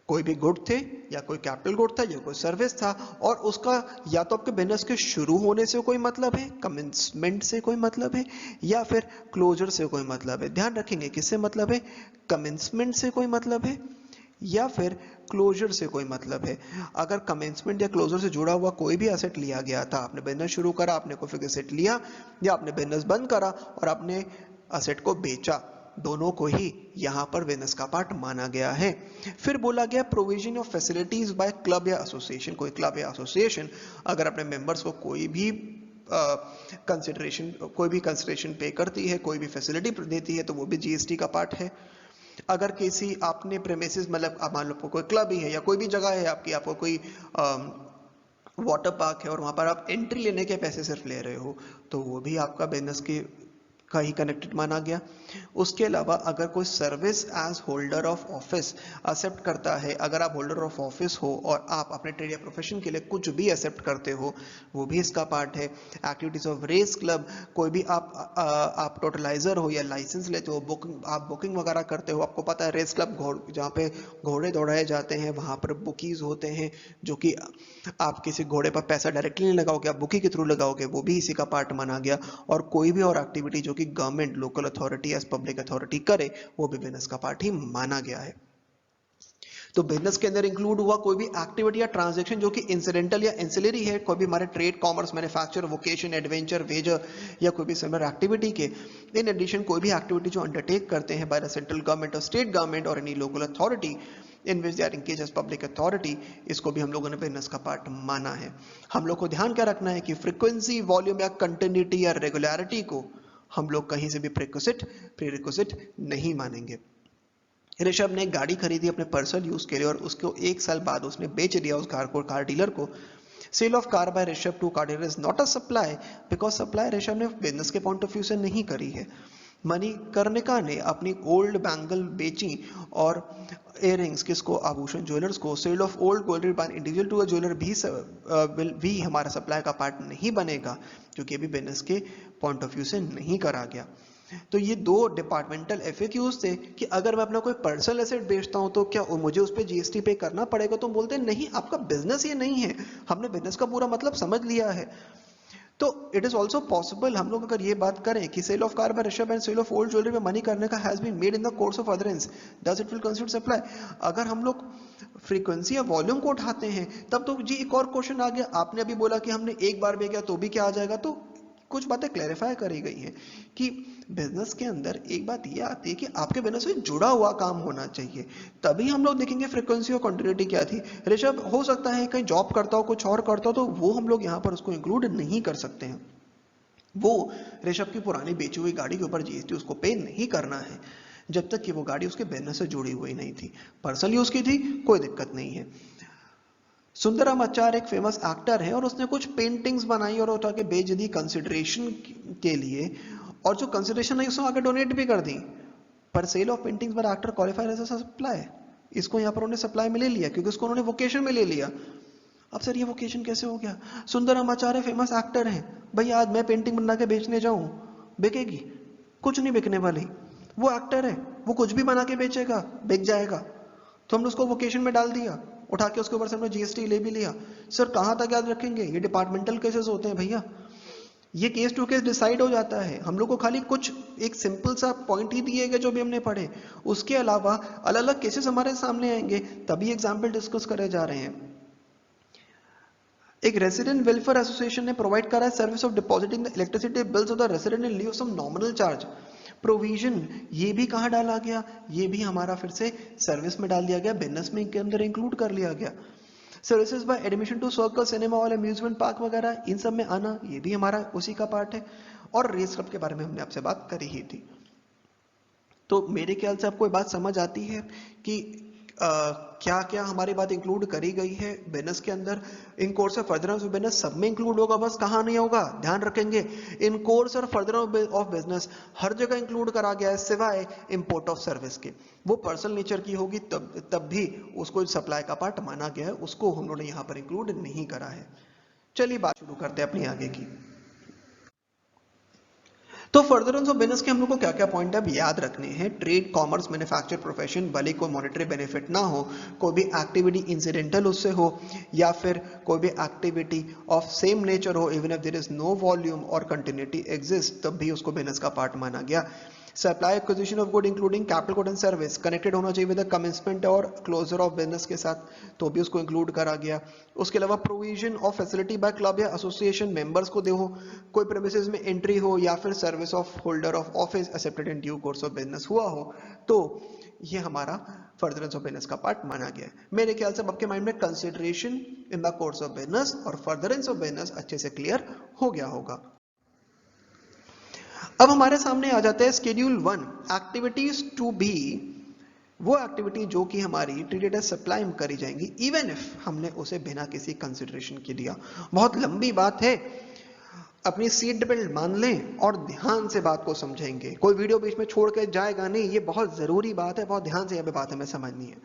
कोई भी गुड थे या कोई कैपिटल गुड था या कोई सर्विस था, और उसका या तो आपके बिजनेस के शुरू होने से कोई मतलब है, कमेंसमेंट से कोई मतलब है, या फिर क्लोजर से कोई मतलब है। ध्यान रखेंगे किससे मतलब है, कमेंसमेंट से कोई मतलब है या फिर क्लोजर से कोई मतलब है। अगर कमेंसमेंट या क्लोजर से जुड़ा हुआ कोई भी एसेट लिया गया था, आपने बिजनेस शुरू करा, आपने कोई फिक्स एसेट लिया या आपने बिजनेस बंद करा और आपने एसेट को बेचा, दोनों को ही यहां पर बिजनेस का पार्ट माना गया है। फिर बोला गया provision of facilities by club या एसोसिएशन। कोई क्लब या एसोसिएशन अगर अपने मेंबर्स को कोई भी कंसिडरेशन पे करती है, कोई भी फैसिलिटी देती है, तो वो भी जीएसटी का पार्ट है। अगर किसी आपने प्रेमिसेस मतलब मान लो कोई क्लब ही है या कोई भी जगह है आपकी, आपको कोई वाटर पार्क है और वहां पर आप एंट्री लेने के पैसे सिर्फ ले रहे हो, तो वो भी आपका बिजनेस के का ही कनेक्टेड माना गया। उसके अलावा अगर कोई service as holder of office accept करता है, अगर आप होल्डर ऑफ ऑफिस हो और आप अपने ट्रेड या प्रोफेशन के लिए कुछ भी एक्सेप्ट करते हो, वो भी इसका पार्ट है। एक्टिविटीज ऑफ रेस क्लब, कोई भी आप टोटलाइजर हो या लाइसेंस लेते हो, आप बुकिंग वगैरह करते हो, आपको पता है रेस क्लब जहाँ पे घोड़े दौड़ाए जाते हैं वहां पर बुकीज होते हैं, जो कि आप किसी घोड़े पर पैसा डायरेक्टली नहीं लगाओगे, आप बुकी के थ्रू लगाओगे, वो भी इसी का पार्ट माना गया। और कोई भी और एक्टिविटी जो कि गवर्नमेंट लोकल अथॉरिटी या पब्लिक अथॉरिटी करे, वो भी बिजनेस का पार्ट ही माना गया है। तो बिजनेस के अंदर इंक्लूड हुआ कोई भी एक्टिविटी या ट्रांजैक्शन जो कि इंसिडेंटल या एंसिलरी है, कोई भी हमारे trade, commerce, manufacture, vocation, adventure, wager या कोई भी सिमिलर एक्टिविटी के। इन एडिशन कोई भी एक्टिविटी जो अंडरटेक करते हैं बाय द सेंट्रल गवर्नमेंट और स्टेट गवर्नमेंट और any local authority in which they are engage as public authority, इसको भी हम लोगों ने बिजनेस का पार्ट माना है। हम लोग को ध्यान क्या रखना है कि फ्रीक्वेंसी, वॉल्यूम या कंटिन्यूटी या रेगुलरिटी को हम लोग कहीं से भी प्रीरिक्विजिट नहीं मानेंगे। ऋषभ ने एक गाड़ी खरीदी अपने पर्सनल यूज के लिए और उसको 1 साल बाद उसने बेच दिया उस कार को कार डीलर को। Sale of car by Rishabh to car dealer is not a supply, because supply Rishabh ने बिजनेस के पॉइंट ऑफ व्यू से नहीं करी है। मणिकर्णिका ने अपनी ओल्ड बैंगल बेची और इयररिंग्स किसको, आभूषण ज्वेलर्स को। Sale of old jewellery by individual to a jeweller भी हमारा सप्लाई का पार्ट नहीं बनेगा, क्योंकि अभी बिजनेस के पॉइंट ऑफ व्यू से नहीं करा गया। तो ये दो डिपार्टमेंटल एफएक्यूज थे कि अगर मैं अपना कोई पर्सनल एसेट बेचता हूं तो क्या मुझे उस पर जीएसटी पे करना पड़ेगा, तो बोलते हैं नहीं, आपका बिजनेस ये नहीं है, हमने बिजनेस का पूरा मतलब समझ लिया है। तो इट इज ऑल्सो पॉसिबल, हम लोग अगर ये बात करें कि sale of car by Rishabh and sale of old jewellery में मनी करने का has been made in the course of furtherance, does it will consider supply. अगर हम लोग फ्रीक्वेंसी या वॉल्यूम को उठाते हैं तब तो जी एक और क्वेश्चन आ गया, आपने अभी बोला कि हमने एक बार बेचा तो भी क्या आ जाएगा, तो कुछ बातें क्लैरिफाई करी गई हैं कि बिजनेस के अंदर एक बात ये आती है कि आपके बिजनेस से जुड़ा हुआ काम होना चाहिए, तभी हम लोग देखेंगे फ्रीक्वेंसी और कंटिन्यूटी क्या थी। ऋषभ हो सकता है कहीं जॉब करता हो, कुछ और करता हो, तो वो हम लोग यहाँ पर उसको इंक्लूड नहीं कर सकते हैं। वो ऋषभ की पुरानी बेची हुई गाड़ी के ऊपर जीएसटी उसको पे नहीं करना है जब तक कि वो गाड़ी उसके बिजनेस से जुड़ी हुई नहीं थी। पर्सनल यूज की थी, कोई दिक्कत नहीं है। सुंदरम आचार्य एक फेमस एक्टर है और उसने कुछ पेंटिंग्स बनाई और उठा के बेच दी कंसिडरेशन के लिए, और जो कंसिडरेशन है उसको आगे डोनेट भी कर दी। पर सेल ऑफ पेंटिंग्स पर actor qualified as a supply, इसको यहाँ पर उन्होंने सप्लाई में ले लिया क्योंकि उसको उन्होंने वोकेशन में ले लिया। अब सर ये वोकेशन कैसे हो गया, सुंदरम आचार्य फेमस एक्टर हैं, भैया आज मैं पेंटिंग बना के बेचने जाऊं, बिकेगी? कुछ नहीं बिकने वाली। वो एक्टर है, वो कुछ भी बना के बेचेगा, बिक जाएगा। तो हमने उसको वोकेशन में डाल दिया, उठा के उसके ऊपर से हमने जीएसटी ले भी लिया। सर कहां तक याद रखेंगे, ये डिपार्टमेंटल केसेस होते हैं भैया, ये केस टू केस डिसाइड हो जाता है। हम लोग को खाली कुछ एक सिंपल सा पॉइंट ही दिए गए जो भी हमने पढ़े, उसके अलावा अलग अलग केसेस हमारे सामने आएंगे, तभी एग्जाम्पल डिस्कस करे जा रहे हैं। एक रेसिडेंट वेलफेयर एसोसिएशन ने प्रोवाइड करा है service of depositing the electricity bills of the resident in lieu of some nominal charge. Provision ये भी कहाँ डाला गया, ये भी हमारा फिर से सर्विस में डाल दिया गया, बिजनेस में के अंदर इंक्लूड कर लिया गया। Services by admission to circle, cinema hall, amusement park वगैरह, इन सब में आना ये भी हमारा उसी का पार्ट है। और रेस क्लब के बारे में हमने आपसे बात करी ही थी। तो मेरे ख्याल से आपको ये बात समझ आती है कि क्या क्या हमारी बात इंक्लूड करी गई है बिजनेस के अंदर। In course of furtherance of business सब में इंक्लूड होगा, बस कहाँ नहीं होगा ध्यान रखेंगे। इन कोर्स और फर्दरेंस ऑफ बिजनेस हर जगह इंक्लूड करा गया है सिवाय इंपोर्ट ऑफ सर्विस के। वो पर्सनल नेचर की होगी तब भी उसको सप्लाई का पार्ट माना गया है, उसको हम लोगों ने यहाँ पर इंक्लूड नहीं करा है। चलिए बात शुरू करते हैं अपनी आगे की। तो फर्दरेंस ऑफ बिजनेस के हम लोग को क्या क्या पॉइंट अब याद रखने हैं। ट्रेड, कॉमर्स, मैन्युफैक्चर, प्रोफेशन, भले कोई मॉनेटरी बेनिफिट ना हो, कोई भी एक्टिविटी इंसिडेंटल उससे हो, या फिर कोई भी एक्टिविटी ऑफ सेम नेचर हो, even if there is no volume और कंटिन्यूटी एग्जिस्ट, तब भी उसको बिजनेस का पार्ट माना गया। Supply acquisition of good including capital good and service connected होना चाहिए विद द कमेंसमेंट और क्लोजर ऑफ बिजनेस के साथ, तो भी उसको इंक्लूड करा गया। उसके अलावा provision of facility by club या एसोसिएशन मेंबर्स को दे हो, कोई प्रेमिसेस में एंट्री हो, या फिर service of holder of office accepted in due course of business हुआ हो, तो ये हमारा फर्दरेंस ऑफ बिजनेस का पार्ट माना गया है। मेरे ख्याल से आपके माइंड में consideration in the course of business और फर्दरेंस ऑफ बिजनेस अच्छे से क्लियर हो गया होगा। अब हमारे सामने आ जाता है स्केड्यूल 1, एक्टिविटीज टू बी, वो एक्टिविटी जो कि हमारी ट्रीटेड एज सप्लाई में करी जाएंगी इवन इफ हमने उसे बिना किसी कंसिडरेशन के दिया। बहुत लंबी बात है, अपनी सीट बेल्ट मान लें और ध्यान से बात को समझेंगे, कोई वीडियो बीच में छोड़ के जाएगा नहीं, ये बहुत जरूरी बात है, बहुत ध्यान से यह बात हमें समझनी है।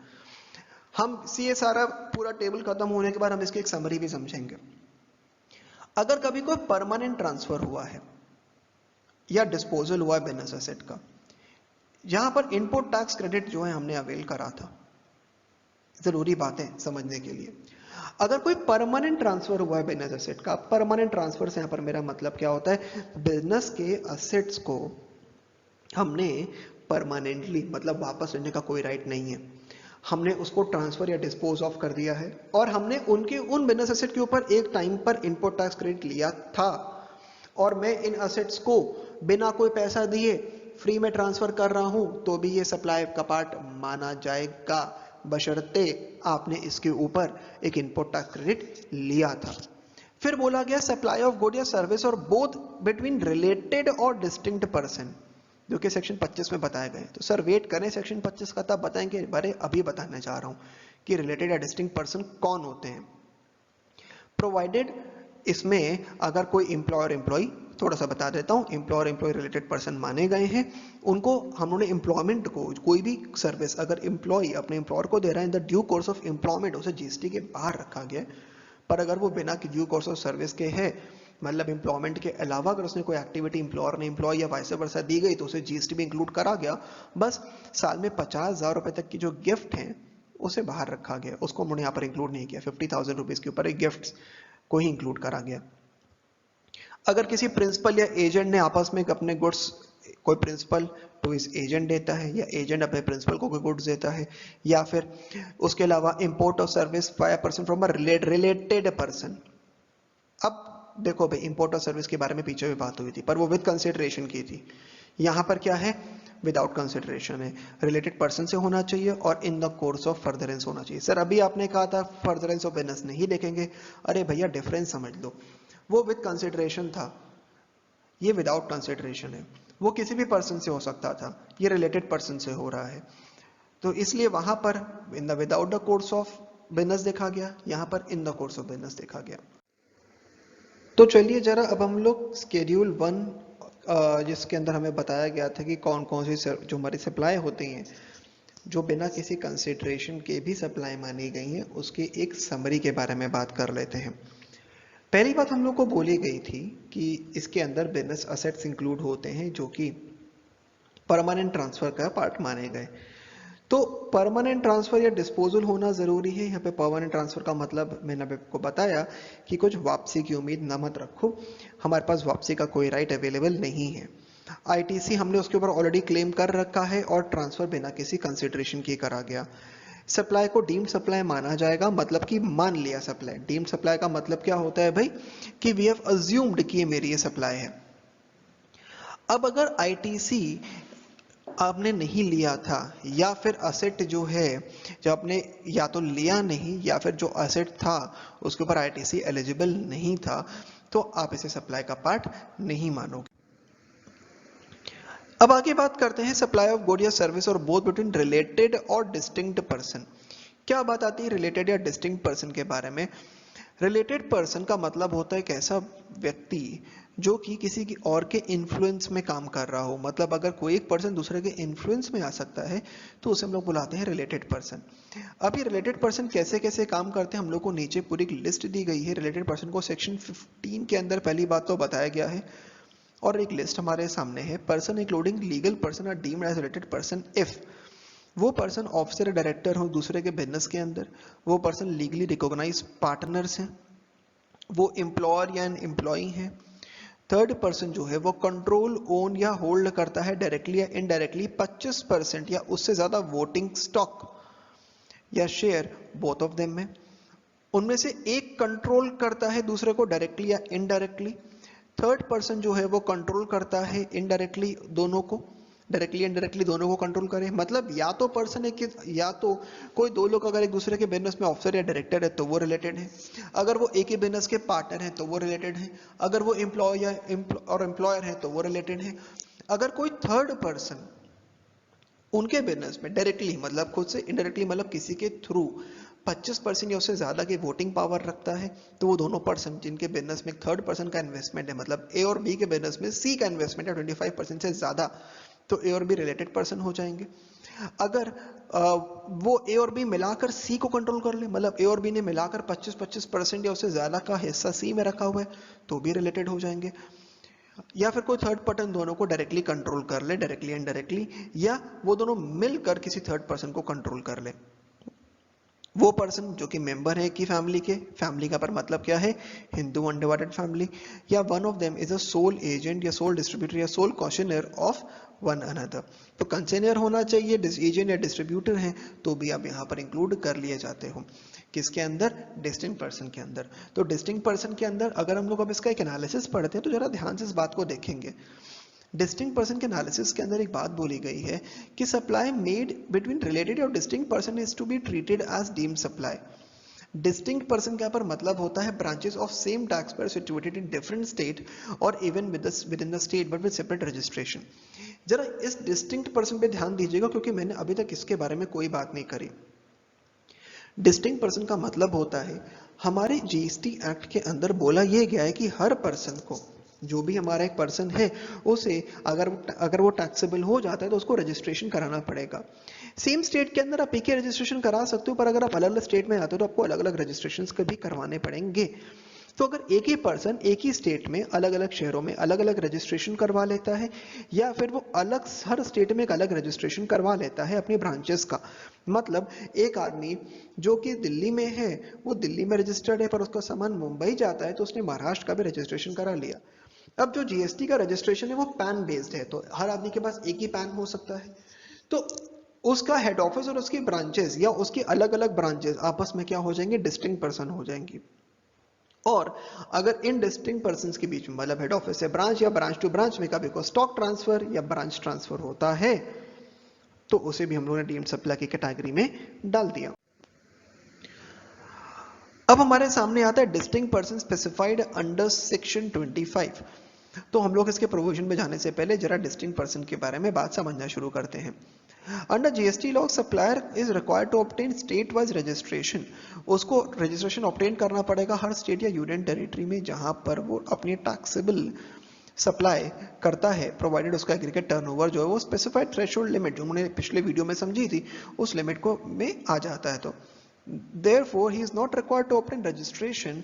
हम ये सारा पूरा टेबल खत्म होने के बाद हम इसकी एक समरी भी समझेंगे। अगर कभी कोई परमानेंट ट्रांसफर हुआ है या डिस्पोजल हुआ है बिजनेस एसेट का, यहां पर इनपुट टैक्स क्रेडिट जो है हमने अवेल करा था, जरूरी बातें समझने के लिए। अगर कोई परमानेंट ट्रांसफर हुआ है बिजनेस एसेट का, परमानेंट ट्रांसफर से यहां पर मेरा मतलब क्या होता है, बिजनेस के एसेट्स को हमने परमानेंटली मतलब वापस लेने का कोई राइट नहीं है, हमने उसको ट्रांसफर या डिस्पोज ऑफ कर दिया है, और हमने उनके उन बिजनेस एसेट के ऊपर एक टाइम पर इनपुट टैक्स क्रेडिट लिया था, और मैं इन एसेट्स को बिना कोई पैसा दिए फ्री में ट्रांसफर कर रहा हूं, तो भी ये सप्लाई का पार्ट माना जाएगा, बशर्ते आपने इसके ऊपर एक इनपुट टैक्स क्रेडिट लिया था। फिर बोला गया सप्लाई ऑफ गुड या सर्विस और बोथ बिटवीन रिलेटेड और डिस्टिंक्ट पर्सन, जो कि सेक्शन 25 में बताए गए। तो सर वेट करें, सेक्शन 25 का तब बताएंगे, बारे अभी बताने जा रहा हूं कि रिलेटेड या डिस्टिंक्ट पर्सन कौन होते हैं। प्रोवाइडेड, इसमें अगर कोई एम्प्लॉयर एम्प्लॉय, थोड़ा सा बता देता हूं, एम्प्लॉयर एम्प्लॉय रिलेटेड पर्सन माने गए हैं, उनको हमने एम्प्लॉयमेंट को, कोई भी सर्विस अगर एम्प्लॉय अपने एम्प्लॉयर को दे रहा है in the due course of employment, उसे जीएसटी के बाहर रखा गया। पर अगर वो बिना ड्यू कोर्स ऑफ सर्विस के है, मतलब एम्प्लॉयमेंट के अलावा अगर उसने कोई एक्टिविटी एम्प्लॉयर ने एम्प्लॉय या वाइस वर्सा दी गई, तो उसे जीएसटी में इंक्लूड करा गया। बस साल में 50,000 रुपए तक की जो गिफ्ट है उसे बाहर रखा गया, उसको हमने यहाँ पर इंक्लूड नहीं किया। 50,000 रुपीज के ऊपर एक गिफ्ट को ही इंक्लूड करा गया। अगर किसी प्रिंसिपल या एजेंट ने आपस में अपने गुड्स, कोई प्रिंसिपल टू इस एजेंट देता है या एजेंट अपने प्रिंसिपल को कोई गुड्स देता है, या फिर उसके अलावा import of service bye a person from a related person. अब देखो भाई, इंपोर्ट ऑफ सर्विस के बारे में पीछे भी बात हुई थी, पर वो विद कंसिडरेशन की थी। यहां पर क्या है, विदाउट कंसिडरेशन है, रिलेटेड पर्सन से होना चाहिए और इन द कोर्स ऑफ फर्दरेंस होना चाहिए। सर अभी आपने कहा था फर्दरेंस ऑफ बिजनेस नहीं देखेंगे, अरे भैया डिफरेंस समझ लो, वो विद कंसिडरेशन था, ये विदाउट कंसिडरेशन है। वो किसी भी पर्सन से हो सकता था, ये रिलेटेड पर्सन से हो रहा है, तो इसलिए वहां पर in the without the course of business देखा गया, यहां पर इन द कोर्स ऑफ बिजनेस देखा गया। तो चलिए जरा अब हम लोग स्केड्यूल 1, जिसके अंदर हमें बताया गया था कि कौन कौन सी जो हमारी सप्लाई होती हैं जो बिना किसी कंसिडरेशन के भी सप्लाई मानी गई हैं, उसकी एक समरी के बारे में बात कर लेते हैं। पहली बात हम लोग को बोली गई थी कि इसके अंदर बिजनेस असेट्स इंक्लूड होते हैं जो कि परमानेंट ट्रांसफर का पार्ट माने गए। तो परमानेंट ट्रांसफर या डिस्पोजल होना जरूरी है। यहाँ पे परमानेंट ट्रांसफर का मतलब मैंने आपको बताया कि कुछ वापसी की उम्मीद न मत रखो, हमारे पास वापसी का कोई राइट अवेलेबल नहीं है। आईटीसी हमने उसके ऊपर ऑलरेडी क्लेम कर रखा है और ट्रांसफर बिना किसी कंसिडरेशन के करा गया। सप्लाई को डीम्ड सप्लाई माना जाएगा, मतलब कि मान लिया सप्लाई। डीम्ड सप्लाई का मतलब क्या होता है भाई, कि वी हैव अज्यूम्ड कि ये मेरी ये सप्लाई है। अब अगर आईटीसी आपने नहीं लिया था, या फिर असेट जो है, जो आपने या तो लिया नहीं या फिर जो असेट था उसके ऊपर आईटीसी एलिजिबल नहीं था, तो आप इसे सप्लाई का पार्ट नहीं मानोगे। अब आगे बात करते हैं सप्लाई ऑफ गुड या सर्विस और बोथ बिटवीन रिलेटेड और डिस्टिंक्ट पर्सन। क्या बात आती है रिलेटेड या डिस्टिंक्ट पर्सन के बारे में? रिलेटेड पर्सन का मतलब होता है एक ऐसा व्यक्ति जो कि किसी की और के इन्फ्लुएंस में काम कर रहा हो। मतलब अगर कोई एक पर्सन दूसरे के इन्फ्लुएंस में आ सकता है तो उसे हम लोग बुलाते हैं रिलेटेड पर्सन। अब ये रिलेटेड पर्सन कैसे कैसे काम करते हैं हम लोग को नीचे पूरी लिस्ट दी गई है। रिलेटेड पर्सन को सेक्शन 15 के अंदर पहली बात तो बताया गया है और एक लिस्ट हमारे सामने है। Person including legal person are deemed as related person if वो पर्सन ऑफिसर या डायरेक्टर हो दूसरे के बिजनेस के अंदर, वो पर्सन लीगली रिकॉग्नाइज पार्टनर्स हैं, वो एम्प्लॉयर या एन एम्प्लॉई है, थर्ड पर्सन जो है वो कंट्रोल ओन या होल्ड करता है डायरेक्टली या इनडायरेक्टली 25% या उससे ज्यादा वोटिंग स्टॉक या शेयर बोथ ऑफ देम में, उनमें से एक कंट्रोल करता है दूसरे को डायरेक्टली या इनडायरेक्टली, थर्ड पर्सन जो है वो कंट्रोल करता है इनडायरेक्टली दोनों को, डायरेक्टली इनडायरेक्टली दोनों को कंट्रोल करे। मतलब या तो पर्सन है कि या तो कोई दो लोग अगर एक दूसरे के बिजनेस में ऑफिसर या डायरेक्टर है तो वो रिलेटेड है, अगर वो एक ही बिजनेस के पार्टनर है तो वो रिलेटेड है, अगर वो एम्प्लॉय या और एम्प्लॉयर है तो वो रिलेटेड है। अगर कोई थर्ड पर्सन उनके बिजनेस में डायरेक्टली मतलब खुद से, इनडायरेक्टली मतलब किसी के थ्रू 25% या उससे ज्यादा की वोटिंग पावर रखता है तो वो दोनों पर्सन जिनके बिजनेस में थर्ड पर्सन का इन्वेस्टमेंट है, मतलब ए और बी के बिजनेस में सी का इन्वेस्टमेंट है 25% से ज्यादा, तो ए और बी रिलेटेड पर्सन हो जाएंगे। अगर वो ए और बी मिलाकर सी को कंट्रोल कर ले, मतलब ए और बी ने मिलाकर 25-25% या उससे ज्यादा का हिस्सा सी में रखा हुआ है तो भी रिलेटेड हो जाएंगे। या फिर कोई थर्ड पर्सन दोनों को डायरेक्टली कंट्रोल कर ले, डायरेक्टली एंड डायरेक्टली, या वो दोनों मिलकर किसी थर्ड पर्सन को कंट्रोल कर ले। वो पर्सन जो कि मेंबर है की फैमिली के, फैमिली का पर मतलब क्या है, हिंदू अनडिवाइडेड फैमिली, या one of them is a sole agent या सोल डिस्ट्रीब्यूटर या sole concessionaire of one another. तो कंसेनर होना चाहिए, एजेंट या डिस्ट्रीब्यूटर हैं तो भी आप यहाँ पर इंक्लूड कर लिए जाते हो किसके अंदर, डिस्टिंक्ट पर्सन के अंदर। तो डिस्टिंक्ट पर्सन के अंदर अगर हम लोग अब इसका एक एनालिसिस पढ़ते हैं तो जरा ध्यान से इस बात को देखेंगे। डिस्टिंक्ट पर्सन के एनालिसिस के अंदर एक बात बोली गई है कि सप्लाई मेड बिटवीन रिलेटेड और distinct person is to be treated as deemed supply. Distinct person का पर मतलब होता है branches of same tax payer situated in different state और even within the state but with separate registration. जरा इस distinct person पे ध्यान दीजिएगा क्योंकि मैंने अभी तक इसके बारे में कोई बात नहीं करी। डिस्टिंक्ट पर्सन का मतलब होता है हमारे जीएसटी एक्ट के अंदर बोला यह गया है कि हर पर्सन को, जो भी हमारा एक पर्सन है उसे अगर वो टैक्सेबल हो जाता है तो उसको रजिस्ट्रेशन कराना पड़ेगा। सेम स्टेट के अंदर आप एक ही रजिस्ट्रेशन करा सकते हो पर अगर आप अलग अलग स्टेट में आते हो तो आपको अलग अलग रजिस्ट्रेशन भी करवाने पड़ेंगे। तो अगर एक ही पर्सन एक ही स्टेट में अलग अलग शहरों में अलग अलग रजिस्ट्रेशन करवा लेता है या फिर वो अलग हर स्टेट में एक अलग रजिस्ट्रेशन करवा लेता है अपनी ब्रांचेस का, मतलब एक आदमी जो कि दिल्ली में है वो दिल्ली में रजिस्टर्ड है पर उसका सामान मुंबई जाता है तो उसने महाराष्ट्र का भी रजिस्ट्रेशन करा लिया। अब जो जीएसटी का रजिस्ट्रेशन है वो पैन बेस्ड है तो हर आदमी के पास एक ही पैन हो सकता है, तो उसका हेड ऑफिस और उसकी ब्रांचेस या उसकी अलग अलग ब्रांचेस आपस में क्या हो जाएंगे, डिस्टिंक्ट पर्सन हो जाएंगी। और अगर इन डिस्टिंक्ट पर्सन के बीच में मतलब हेड ऑफिस से ब्रांच या ब्रांच टू ब्रांच में कभी कोई स्टॉक ट्रांसफर या ब्रांच ट्रांसफर होता है तो उसे भी हम लोगों ने डीम्ड सप्लाई की कैटेगरी में डाल दिया। अब हमारे सामने आता है distinct person specified under section 25। तो हम लोग इसके प्रोविजन में जाने से पहले जरा डिस्टिंक्ट पर्सन के बारे में बात समझना शुरू करते हैं। Under GST law supplier is required to obtain state wise registration. उसको रजिस्ट्रेशन ऑब्टेन करना पड़ेगा हर स्टेट या यूनियन टेरिटरी में जहां पर वो अपनी टैक्सेबल सप्लाई करता है, प्रोवाइडेड उसका एग्रीगेट टर्नओवर जो है वो स्पेसिफाइड थ्रेशोल्ड लिमिट जो हमने पिछले वीडियो में समझी थी उस लिमिट को में आ जाता है। तो therefore he is not required to obtain registration,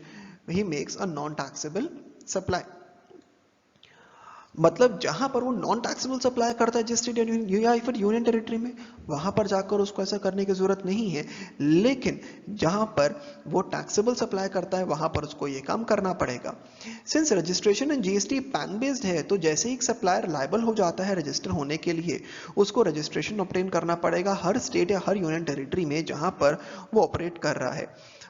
he makes a non taxable supply। मतलब जहां पर वो नॉन टैक्सेबल सप्लाई करता है जिस स्टेट या फिर यूनियन टेरिटरी में वहां पर जाकर उसको ऐसा करने की जरूरत नहीं है, लेकिन जहां पर वो टैक्सेबल सप्लाई करता है वहां पर उसको ये काम करना पड़ेगा। Since registration and GST pan based है तो जैसे ही एक सप्लायर लायबल हो जाता है रजिस्टर होने के लिए उसको रजिस्ट्रेशन ऑब्टेन करना पड़ेगा हर स्टेट या हर यूनियन टेरिटरी में जहां पर वो ऑपरेट कर रहा है।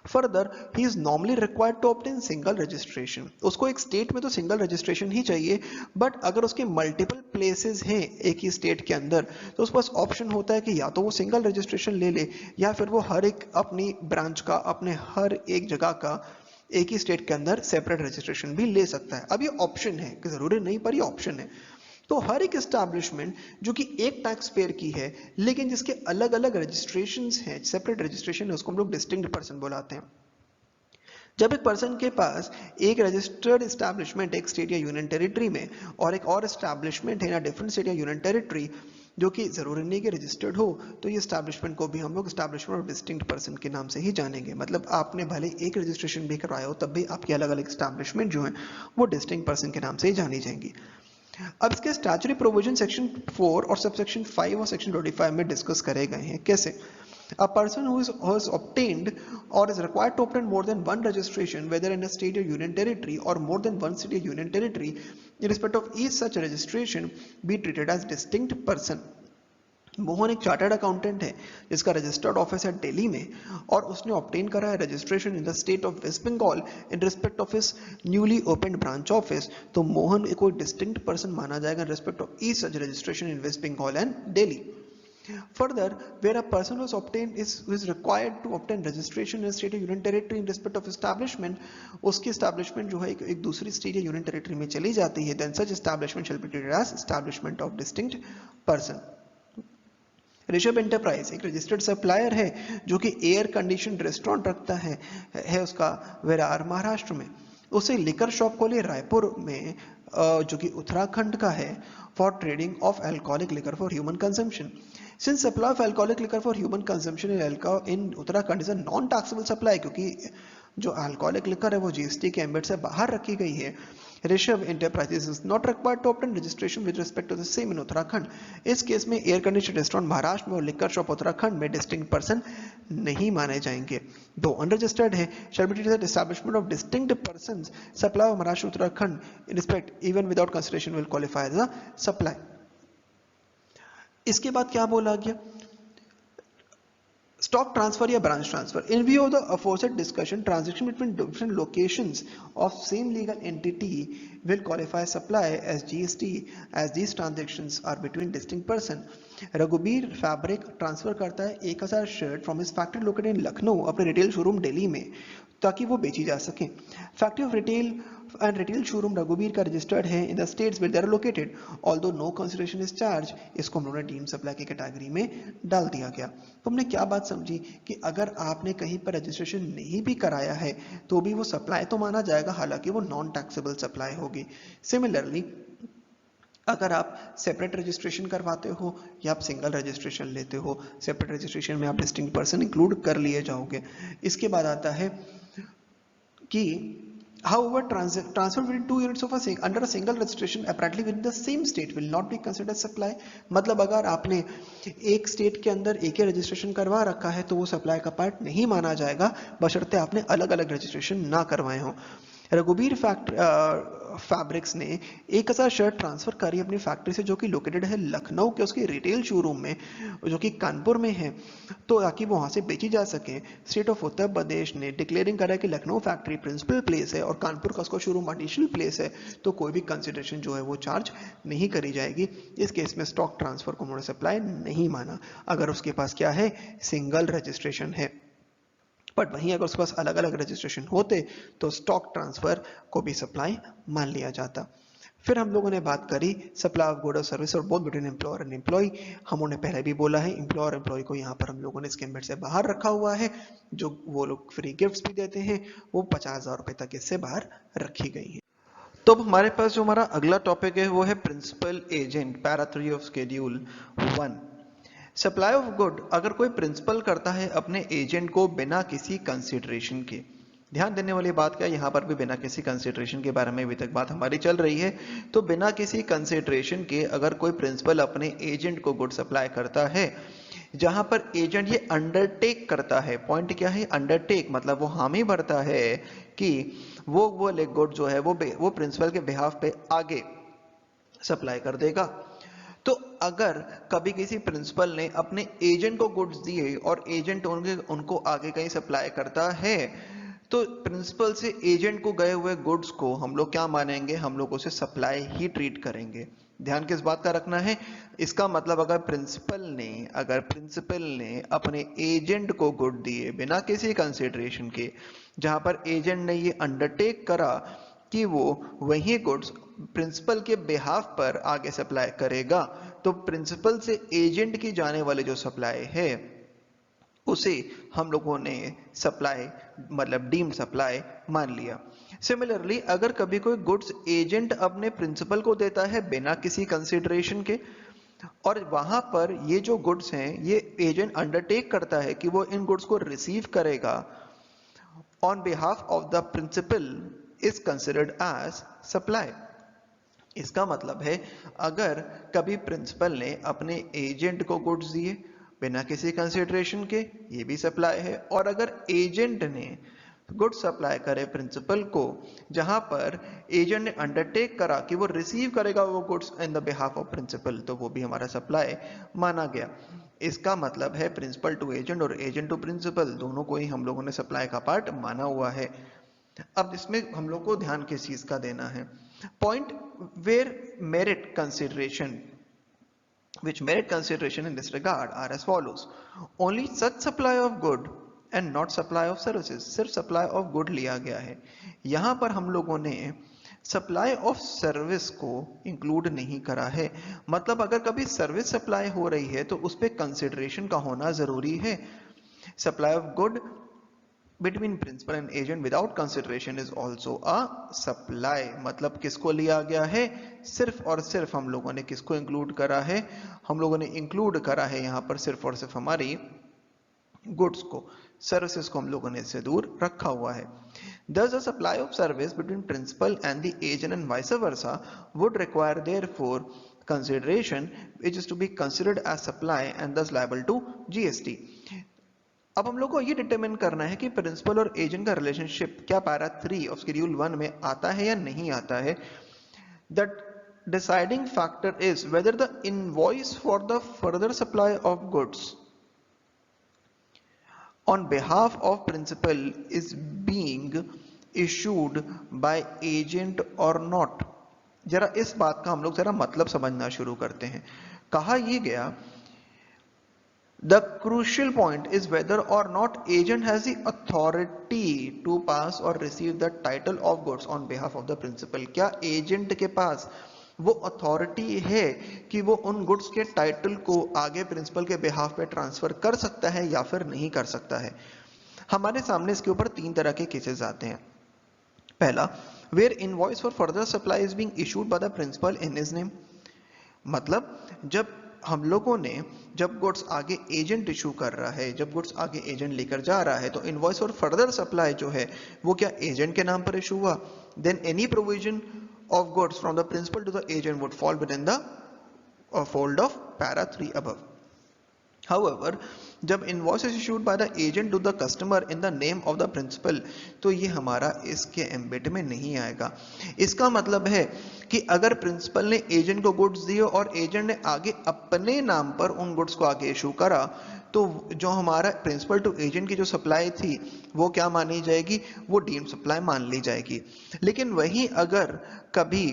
Further he is normally required to obtain single registration. उसको एक स्टेट में तो सिंगल रजिस्ट्रेशन ही चाहिए, बट अगर उसके मल्टीपल प्लेसेस हैं एक ही स्टेट के अंदर तो उसके पास ऑप्शन होता है कि या तो वो सिंगल रजिस्ट्रेशन ले ले या फिर वो हर एक अपनी ब्रांच का, अपने हर एक जगह का एक ही स्टेट के अंदर सेपरेट रजिस्ट्रेशन भी ले सकता है। अब ये ऑप्शन है कि जरूरी नहीं, पर ये ऑप्शन है। तो हर एक एस्टैब्लिशमेंट जो कि एक टैक्स पेयर की है लेकिन जिसके अलग अलग रजिस्ट्रेशंस हैं, सेपरेट रजिस्ट्रेशन है, उसको हम लोग डिस्टिंक्ट पर्सन बुलाते हैं। जब एक पर्सन के पास एक रजिस्टर्ड एस्टैब्लिशमेंट एक स्टेट या यूनियन टेरिटरी में और एक और एस्टैब्लिशमेंट है ना डिफरेंट स्टेट या यूनियन टेरिटरी जो कि जरूरी नहीं कि रजिस्टर्ड हो, तो ये एस्टैब्लिशमेंट को भी हम लोग एस्टैब्लिशमेंट ऑफ डिस्टिंक्ट पर्सन के नाम से ही जानेंगे। मतलब आपने भले एक रजिस्ट्रेशन भी करवाया हो तब भी आपकी अलग अलग एस्टैब्लिशमेंट जो है वो डिस्टिंक्ट पर्सन के नाम से ही जानी जाएंगी। अब इसके स्टैट्यूटरी प्रोविजन सेक्शन 4 और सबसेक्शन 5 और सेक्शन 25 में डिस्कस करे गए हैं। कैसे? A person who has obtained or is required to obtain more than one registration, whether in a state or union territory or more than one state or union territory, in respect of each such registration, be treated as distinct person. Mohan एक chartered accountant है जिसका registered office है दिल्ली में और उसने obtain करा है registration in the state of West Bengal in respect of his newly open branch office. तो मोहन को डिस्टिंक्ट पर्सन माना जाएगा in respect of each such registration in West Bengal and Delhi. Further, where a person was obtained is required to obtain registration in a state or union territory in respect of establishment, उसकी establishment जो है एक दूसरी state या union territory में चली जाती है, then such establishment shall be treated as establishment of distinct person. Rishabh enterprise एक रजिस्टर्ड सप्लायर है जो कि एयर कंडीशन रेस्टोरेंट रखता है उसका विरार महाराष्ट्र में। उसे लिकर शॉप खोले रायपुर में जो कि उत्तराखंड का है for trading of alcoholic liquor for human consumption. Since supply of alcoholic liquor for human consumption in Uttarakhand is a non taxable supply, क्योंकि जो अल्कोहलिक लिकर है वो जीएसटी के एम्बेड से बाहर रखी गई है। Rishabh enterprises is not required to obtain registration with respect to the same in Uttarakhand. इस केस में एयर कंडीशन रेस्टोरेंट महाराष्ट्र में और लिकर शॉप उत्तराखंड में डिस्टिंक्ट पर्सन नहीं माने जाएंगे। दो अनरजिस्टर्ड है shall be treated as establishment of distinct persons. Supply of Maharashtra Uttarakhand in respect even without consideration will qualify as a supply. इसके बाद क्या बोला गया? स्टॉक ट्रांसफर या branch transfer. In view of the aforesaid discussion, transaction between different locations of same legal entity will qualify supply as GST as these transactions are between distinct person. Raghubir fabric transfer करता है 1000 shirt from his factory located in Lucknow अपने retail showroom Delhi में ताकि वो बेची जा सके। Factory of retail and retail showroom Raghubir का रजिस्टर्ड है in the states where they are located although no consideration is charge. इसको हम लोगों ने डीम सप्लाई की कैटेगरी में डाल दिया गया। तो हमने क्या बात समझी कि अगर आपने कहीं पर रजिस्ट्रेशन नहीं भी कराया है तो भी वो सप्लाई तो माना जाएगा, हालांकि वो नॉन टैक्सेबल सप्लाई होगी। सिमिलरली अगर आप सेपरेट रजिस्ट्रेशन करवाते हो या आप सिंगल रजिस्ट्रेशन लेते हो, सेपरेट रजिस्ट्रेशन में आप डिस्टिंक्ट पर्सन इंक्लूड कर लिए जाओगे। इसके बाद आता है कि however transfer between two units of under a single registration apparently within the same state will not be considered supply। मतलब अगर आपने एक स्टेट के अंदर एक ही रजिस्ट्रेशन करवा रखा है तो वो सप्लाई का पार्ट नहीं माना जाएगा बशर्ते आपने अलग अलग रजिस्ट्रेशन ना करवाए हो। रघुबीर फैब्रिक्स ने 1000 शर्ट ट्रांसफर करी अपनी फैक्ट्री से जो कि लोकेटेड है लखनऊ के उसके रिटेल शोरूम में जो कि कानपुर में है, तो ताकि वो वहां से बेची जा सके। स्टेट ऑफ उत्तर प्रदेश ने डिक्लेयरिंग करा कि लखनऊ फैक्ट्री प्रिंसिपल प्लेस है और कानपुर का उसका शोरूम एडिशनल प्लेस है, तो कोई भी कंसिडरेशन जो है वो चार्ज नहीं करी जाएगी। इस केस में स्टॉक ट्रांसफर को उन्होंने सप्लाई नहीं माना अगर उसके पास क्या है, सिंगल रजिस्ट्रेशन है। बट वहीं अगर उसके पास अलग अलग रजिस्ट्रेशन होते तो स्टॉक ट्रांसफर को भी सप्लाई मान लिया जाता। फिर हम लोगों ने बात करी सप्लाई ऑफ गुड और सर्विस और both between employer and employee. हमने पहले भी बोला है एम्प्लॉयर एम्प्लॉय को यहाँ पर हम लोगों ने इसके एम्बेड से बाहर रखा हुआ है। जो वो लोग फ्री गिफ्ट्स भी देते हैं वो 50,000 रुपए तक इससे बाहर रखी गई है। तो अब हमारे पास जो हमारा अगला टॉपिक है वो है principal agent, para 3 of schedule 1। Supply of good अगर कोई प्रिंसिपल करता है अपने एजेंट को बिना किसी कंसिडरेशन के। ध्यान देने वाली बात क्या है, यहाँ पर भी बिना किसी कंसिडरेशन के बारे में अभी तक बात हमारी चल रही है। तो बिना किसी कंसिडरेशन के अगर कोई प्रिंसिपल अपने एजेंट को गुड सप्लाई करता है, जहां पर एजेंट ये अंडरटेक करता है, पॉइंट क्या है, अंडरटेक मतलब वो हामी भरता है कि वो गुड जो है वो प्रिंसिपल के बिहाफ पे आगे सप्लाई कर देगा। तो अगर कभी किसी प्रिंसिपल ने अपने एजेंट को गुड्स दिए और एजेंट उनको आगे कहीं सप्लाई करता है, तो प्रिंसिपल से एजेंट को गए हुए गुड्स को हम लोग क्या मानेंगे, हम लोग उसे सप्लाई ही ट्रीट करेंगे। ध्यान किस बात का रखना है, इसका मतलब अगर प्रिंसिपल ने अपने एजेंट को गुड दिए बिना किसी कंसिडरेशन के, जहां पर एजेंट ने ये अंडरटेक करा कि वो वही गुड्स प्रिंसिपल के बिहाफ पर आगे सप्लाई करेगा, तो प्रिंसिपल से एजेंट की जाने वाली जो सप्लाई है उसे हम लोगों ने सप्लाई मतलब डीम्ड सप्लाई मान लिया। सिमिलरली अगर कभी कोई गुड्स एजेंट अपने प्रिंसिपल को देता है बिना किसी कंसिडरेशन के, और वहां पर ये जो गुड्स हैं ये एजेंट अंडरटेक करता है कि वो इन गुड्स को रिसीव करेगा on behalf of the principal, is considered as supply. इसका मतलब है अगर कभी प्रिंसिपल ने अपने एजेंट को गुड्स दिए बिना किसी कंसिडरेशन के, ये भी सप्लाई है। और अगर एजेंट ने गुड्स सप्लाई करे प्रिंसिपल को, जहां पर एजेंट ने अंडरटेक करा कि वो रिसीव करेगा वो goods in the behalf of principal, तो वो भी हमारा सप्लाई माना गया। इसका मतलब है प्रिंसिपल टू एजेंट और एजेंट टू प्रिंसिपल दोनों को ही हम लोगों ने सप्लाई का पार्ट माना हुआ है। अब इसमें हम लोग को ध्यान किस चीज का देना है, point where merit consideration which merit consideration in this regard are as follows: only such supply of good and not supply of services। सिर्फ supply of good लिया गया है, यहां पर हम लोगों ने सप्लाई ऑफ सर्विस को इंक्लूड नहीं करा है। मतलब अगर कभी सर्विस सप्लाई हो रही है तो उस पर कंसिडरेशन का होना जरूरी है। Supply of good between principal and agent without consideration is also a supply. मतलब किसको लिया गया है, सिर्फ और सिर्फ हम लोगों ने किसको इंक्लूड करा है, हम लोगों ने इंक्लूड करा है यहां पर सिर्फ और सिर्फ हमारी गुड्स को, सर्विसेज को हम लोगों ने इससे दूर रखा हुआ है। Thus, a supply of service between principal and the agent and vice versa would require therefore consideration which is to be considered as supply and thus liable to GST। अब हम लोग को ये डिटरमिन करना है कि प्रिंसिपल और agent का रिलेशनशिप क्या पैरा 3 ऑफ शेड्यूल 1 में आता है या नहीं आता है। That deciding factor is whether the invoice for the further supply of goods on behalf of principal is being issued by agent और नॉट। जरा इस बात का हम लोग जरा मतलब समझना शुरू करते हैं। कहा यह गया the crucial point is whether or not agent has the authority to pass or receive the title of goods on behalf of the principal। क्या एजेंट के पास वो अथॉरिटी है कि वो उन गुड्स के टाइटल को आगे प्रिंसिपल के बिहाफ पे ट्रांसफर कर सकता है या फिर नहीं कर सकता है। हमारे सामने इसके ऊपर 3 तरह के केसेस आते हैं। पहला, where invoice for further supply is being issued by the principal in his name. मतलब जब हम लोगों ने जब गुड्स आगे एजेंट इशू कर रहा है, जब गुड्स आगे एजेंट लेकर जा रहा है, तो इनवॉइस और फर्दर सप्लाई जो है वो क्या एजेंट के नाम पर इशू हुआ, then any provision of goods from the principal to the agent would fall within the fold of para 3 above. However, जब invoice is issued by the agent to the customer in the name of the principal, तो ये हमारा इसके ambit में नहीं आएगा। इसका मतलब है कि अगर प्रिंसिपल ने एजेंट को गुड्स दिए और एजेंट ने आगे अपने नाम पर उन गुड्स को आगे इशू करा, तो जो हमारा प्रिंसिपल टू एजेंट की जो सप्लाई थी वो क्या मानी जाएगी, वो डीम्ड सप्लाई मान ली जाएगी। लेकिन वहीं अगर कभी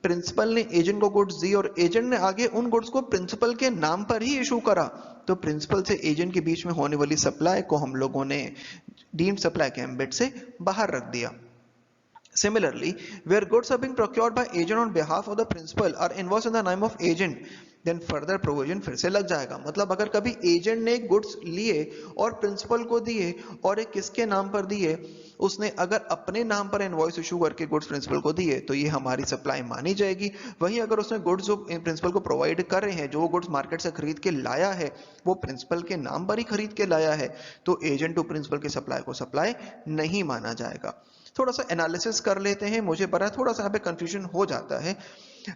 प्रिंसिपल ने एजेंट को गुड्स दी और एजेंट ने आगे उन गुड्स को प्रिंसिपल के नाम पर ही इशू करा, तो प्रिंसिपल से एजेंट के बीच में होने वाली सप्लाई को हम लोगों ने डीम्ड सप्लाई के एम्बिट से बाहर रख दिया। Similarly, where goods are being procured by agent on behalf of the principal are invoiced in the name of agent, then further provision फिर से लग जाएगा। मतलब अगर कभी एजेंट ने गुड्स लिए और प्रिंसिपल को दिए और एक किसके नाम पर दिए, उसने अगर अपने नाम पर इनवॉइस इशू करके गुड्स प्रिंसिपल को दिए, तो ये हमारी सप्लाई मानी जाएगी। वहीं अगर उसने गुड्स जो प्रिंसिपल को प्रोवाइड कर रहे हैं, जो गुड्स मार्केट से खरीद के लाया है, वो प्रिंसिपल के नाम पर ही खरीद के लाया है, तो एजेंट टू प्रिंसिपल की सप्लाई को सप्लाई नहीं माना जाएगा। थोड़ा सा एनालिसिस कर लेते हैं, मुझे पता है थोड़ा सा यहाँ पे कंफ्यूजन हो जाता है।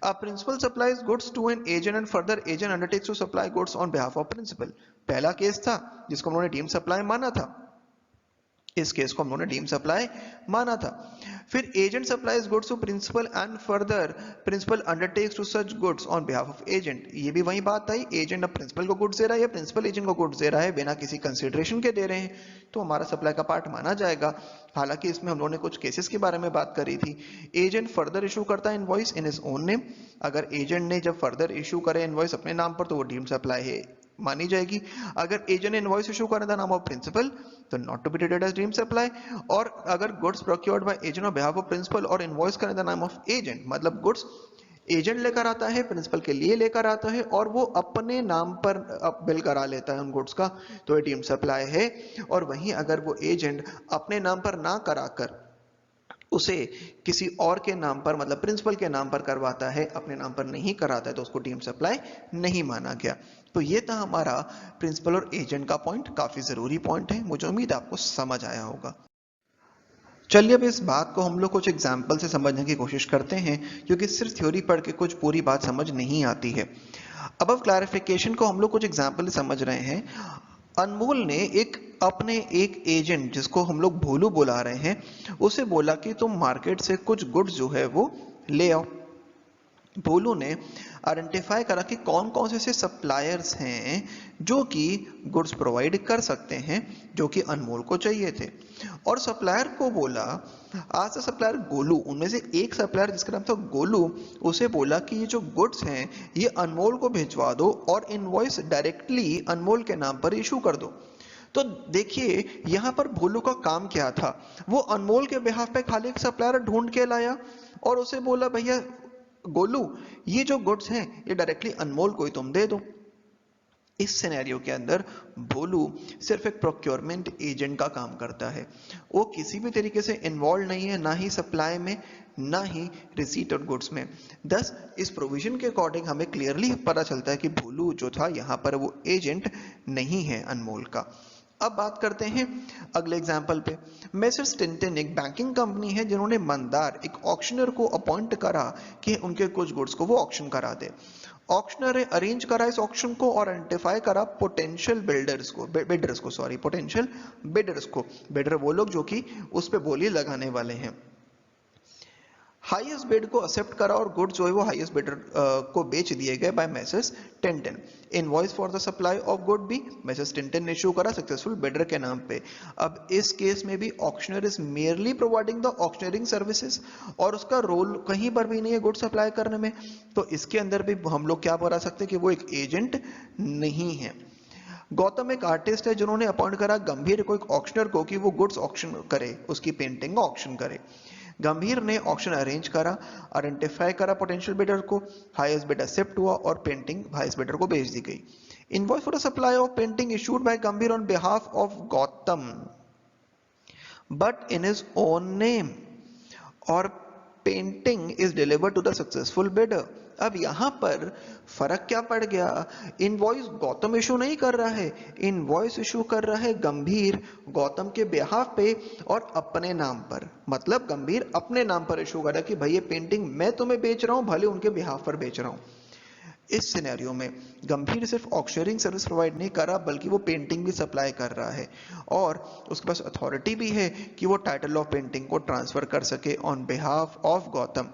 Principal supplies goods to an agent and further agent undertakes to supply goods on behalf of principal. पहला केस था जिसको उन्होंने डीम्ड सप्लाई माना था। इस केस को हम लोगों ने डीम सप्लाई माना था। फिर agent supplies goods to principal and further principal undertakes to such goods on behalf of agent. ये भी वही बात आई, एजेंट अब प्रिंसिपल को गुड्स दे रहा है या प्रिंसिपल एजेंट को गुड्स दे रहा है, बिना किसी कंसिडरेशन के दे रहे हैं, तो हमारा सप्लाई का पार्ट माना जाएगा। हालांकि इसमें हम लोगों ने कुछ केसेस के बारे में बात करी थी। एजेंट फर्दर इशू करता है इनवॉइस इन हिज ओन नेम। अगर एजेंट ने जब फर्दर इशू करे इनवॉइस अपने नाम पर तो वो डीम सप्लाई है मानी जाएगी। अगर एजेंट ने इनवॉइस इशू करे द नाम ऑफ प्रिंसिपल तो not to be treated as deem supply. और अगर goods procured by agent on behalf of principal और इनवॉइस करे द नाम ऑफ एजेंट, मतलब गुड्स एजेंट लेकर आता है, प्रिंसिपल के लिए लेकर आता है और वो अपने नाम पर बिल करा लेता है उन गुड्स का, तो ये डीम सप्लाई है। और वहीं अगर वो एजेंट अपने नाम पर ना कराकर उसे किसी और के नाम पर, मतलब प्रिंसिपल के नाम पर करवाता है, अपने नाम पर नहीं कराता है, तो उसको डीम सप्लाई नहीं माना गया। तो ये था हमारा प्रिंसिपल और एजेंट का पॉइंट, काफी जरूरी पॉइंट है, मुझे उम्मीद है आपको समझ आया होगा। चलिए अब इस बात को हम लोग कुछ एग्जाम्पल से समझने की कोशिश करते हैं, क्योंकि सिर्फ थ्योरी पढ़ के कुछ पूरी बात समझ नहीं आती है। अब क्लैरिफिकेशन को हम लोग कुछ एग्जाम्पल से समझ रहे हैं। अनमोल ने अपने एक एजेंट जिसको हम लोग भोलू बुला रहे हैं, उसे बोला कि तुम मार्केट से कुछ गुड्स जो है वो ले आओ। भोलू ने आइडेंटिफाई करा कि कौन कौन से ऐसे सप्लायर्स हैं जो कि गुड्स प्रोवाइड कर सकते हैं जो कि अनमोल को चाहिए थे, और सप्लायर को बोला, आज द सप्लायर गोलू, उनमें से एक सप्लायर जिसका नाम था गोलू, उसे बोला कि ये जो गुड्स हैं ये अनमोल को भिजवा दो और इनवॉइस डायरेक्टली अनमोल के नाम पर इशू कर दो। तो देखिए यहां पर भोलू का काम क्या था, वो अनमोल के बिहाफ पे खाली एक सप्लायर ढूंढ के लाया और उसे बोला भैया गोलू ये जो गुड्स हैं ये डायरेक्टली अनमोल को ही तुम दे दो। इस सिनेरियो के अंदर भोलू सिर्फ एक प्रोक्योरमेंट एजेंट का काम करता है, वो किसी भी तरीके से इन्वॉल्व नहीं है, ना ही सप्लाई में ना ही रिसीट और गुड्स में। दस इस प्रोविजन के अकॉर्डिंग हमें क्लियरली पता चलता है कि भोलू जो था यहाँ पर वो एजेंट नहीं है अनमोल का। अब बात करते हैं अगले एग्जाम्पल पे। मेसर्स टिंटिन एक बैंकिंग कंपनी है जिन्होंने मंदार एक ऑक्शनर को अपॉइंट करा कि उनके कुछ गुड्स को वो ऑक्शन करा दे। ऑक्शनर ने अरेंज करा इस ऑक्शन को और आइडेंटिफाई करा पोटेंशियल बिडर्स को। बिडर वो लोग जो कि उस पे बोली लगाने वाले हैं। हाईएस्ट बिड को एक्सेप्ट करा और गुड्स जो है वो हाईएस्ट बिडर को बेच दिए गए by Messrs Tintin. Invoice for the supply of good भी मेसर्स टिंटिन ने इशू करा सक्सेसफुल बिडर के नाम पे। अब इस केस में भी auctioneer is merely providing the auctioneering services और उसका रोल कहीं पर भी नहीं है गुड सप्लाई करने में, तो इसके अंदर भी हम लोग क्या बता सकते हैं कि वो एक एजेंट नहीं है। गौतम एक आर्टिस्ट है जिन्होंने अपॉइंट करा गंभीर को एक ऑक्शनर को कि वो गुड्स ऑक्शन करे, उसकी पेंटिंग ऑक्शन करे। गंभीर ने ऑक्शन अरेंज करा, आइडेंटिफाई करा पोटेंशियल बिडर को, हाईएस्ट बिड एक्सेप्ट हुआ और पेंटिंग हाईएस्ट बिडर को भेज दी गई। Invoice for the supply of painting issued by Gambhir on behalf of Gautam but in his own name और painting is delivered to the successful bidder. अब यहां पर फर्क क्या पड़ गया, इनवॉइस गौतम इशू नहीं कर रहा है, इनवॉइस इशू कर रहा है गंभीर गौतम के बिहाफ पे और अपने नाम पर। मतलब गंभीर अपने नाम पर इशू कर रहा है कि भाई ये पेंटिंग मैं तुम्हें बेच रहा हूं, भले उनके बिहाफ पर बेच रहा हूं। इस सिनेरियो में गंभीर सिर्फ ऑक्शनरिंग सर्विस प्रोवाइड नहीं कर रहा बल्कि वो पेंटिंग भी सप्लाई कर रहा है और उसके पास अथॉरिटी भी है कि वो टाइटल ऑफ पेंटिंग को ट्रांसफर कर सके ऑन बिहाफ ऑफ गौतम।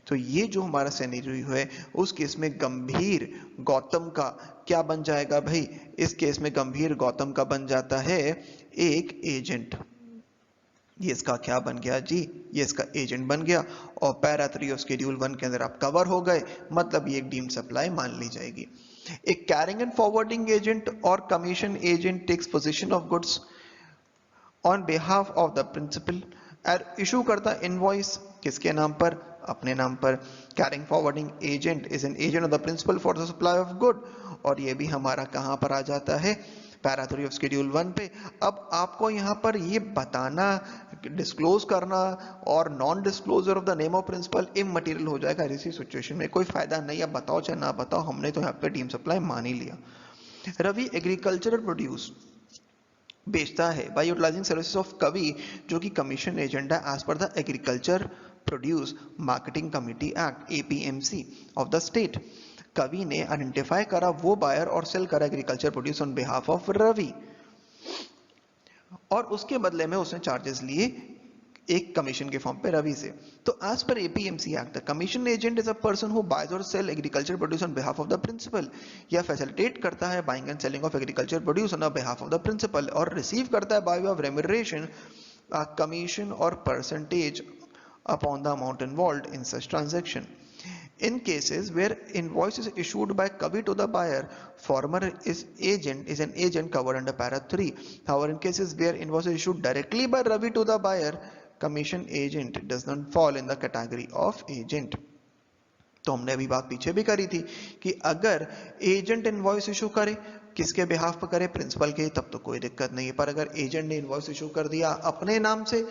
तो ये जो हमारा सिनेरियो है उस केस में गंभीर गौतम का क्या बन जाएगा भाई, इस केस में गंभीर गौतम का बन जाता है एक एजेंट। ये इसका क्या बन गया जी, ये इसका एजेंट बन गया और पैरा 3 ऑफ शेड्यूल 1 के अंदर आप कवर हो गए, मतलब ये एक डीम्ड सप्लाई मान ली जाएगी। एक कैरिंग एंड फॉरवर्डिंग एजेंट और commission agent takes position of goods on behalf of the principal और इशू करता इनवॉइस किसके नाम पर, अपने नाम पर। Carrying forwarding agent is an agent of the principal for the supply of good, और ये भी हमारा कहां पर आ जाता है, पैरा 3 ऑफ शेड्यूल 1 पे। अब आपको यहां पर ये बताना, डिस्क्लोज करना और non disclosure of the name of principal immaterial हो जाएगा ऐसी सिचुएशन में, कोई फायदा नहीं, अब बताओ चाहे ना बताओ, हमने तो यहाँ पे डीम सप्लाई मान ही लिया। रवि एग्रीकल्चरल प्रोड्यूस बेचता है by utilising services of Kavi जो कि कमीशन एजेंट है as per the agriculture produce marketing committee act APMC of the state. Kavi ने आइडेंटिफाई करा वो बायर और सेल करा agriculture produce on behalf of Ravi. और उसके बदले में उसने चार्जेस लिए एक कमीशन के फॉर्म पे रवि से। तो एज पर APMC act the commission agent is a person who buys और sell agriculture produce on behalf of the principal, या फैसिलिटेट करता है buying and selling of agriculture produce on behalf of the principal, और receive करता है by way of remuneration commission और percentage upon the amount involved in such transaction. In cases where invoice is issued by Kavi to the buyer, former is an agent covered under para 3. However, in cases where invoice is issued directly by Ravi to the buyer, commission agent does not fall in the category of agent. तो हमने अभी बात पीछे भी करी थी कि अगर एजेंट इनवॉइस इशू करे, किसके बिहाफ पर करे, प्रिंसिपल के, तब तो कोई दिक्कत नहीं है। पर अगर एजेंट ने इनवॉइस इशू कर दिया अपने नाम से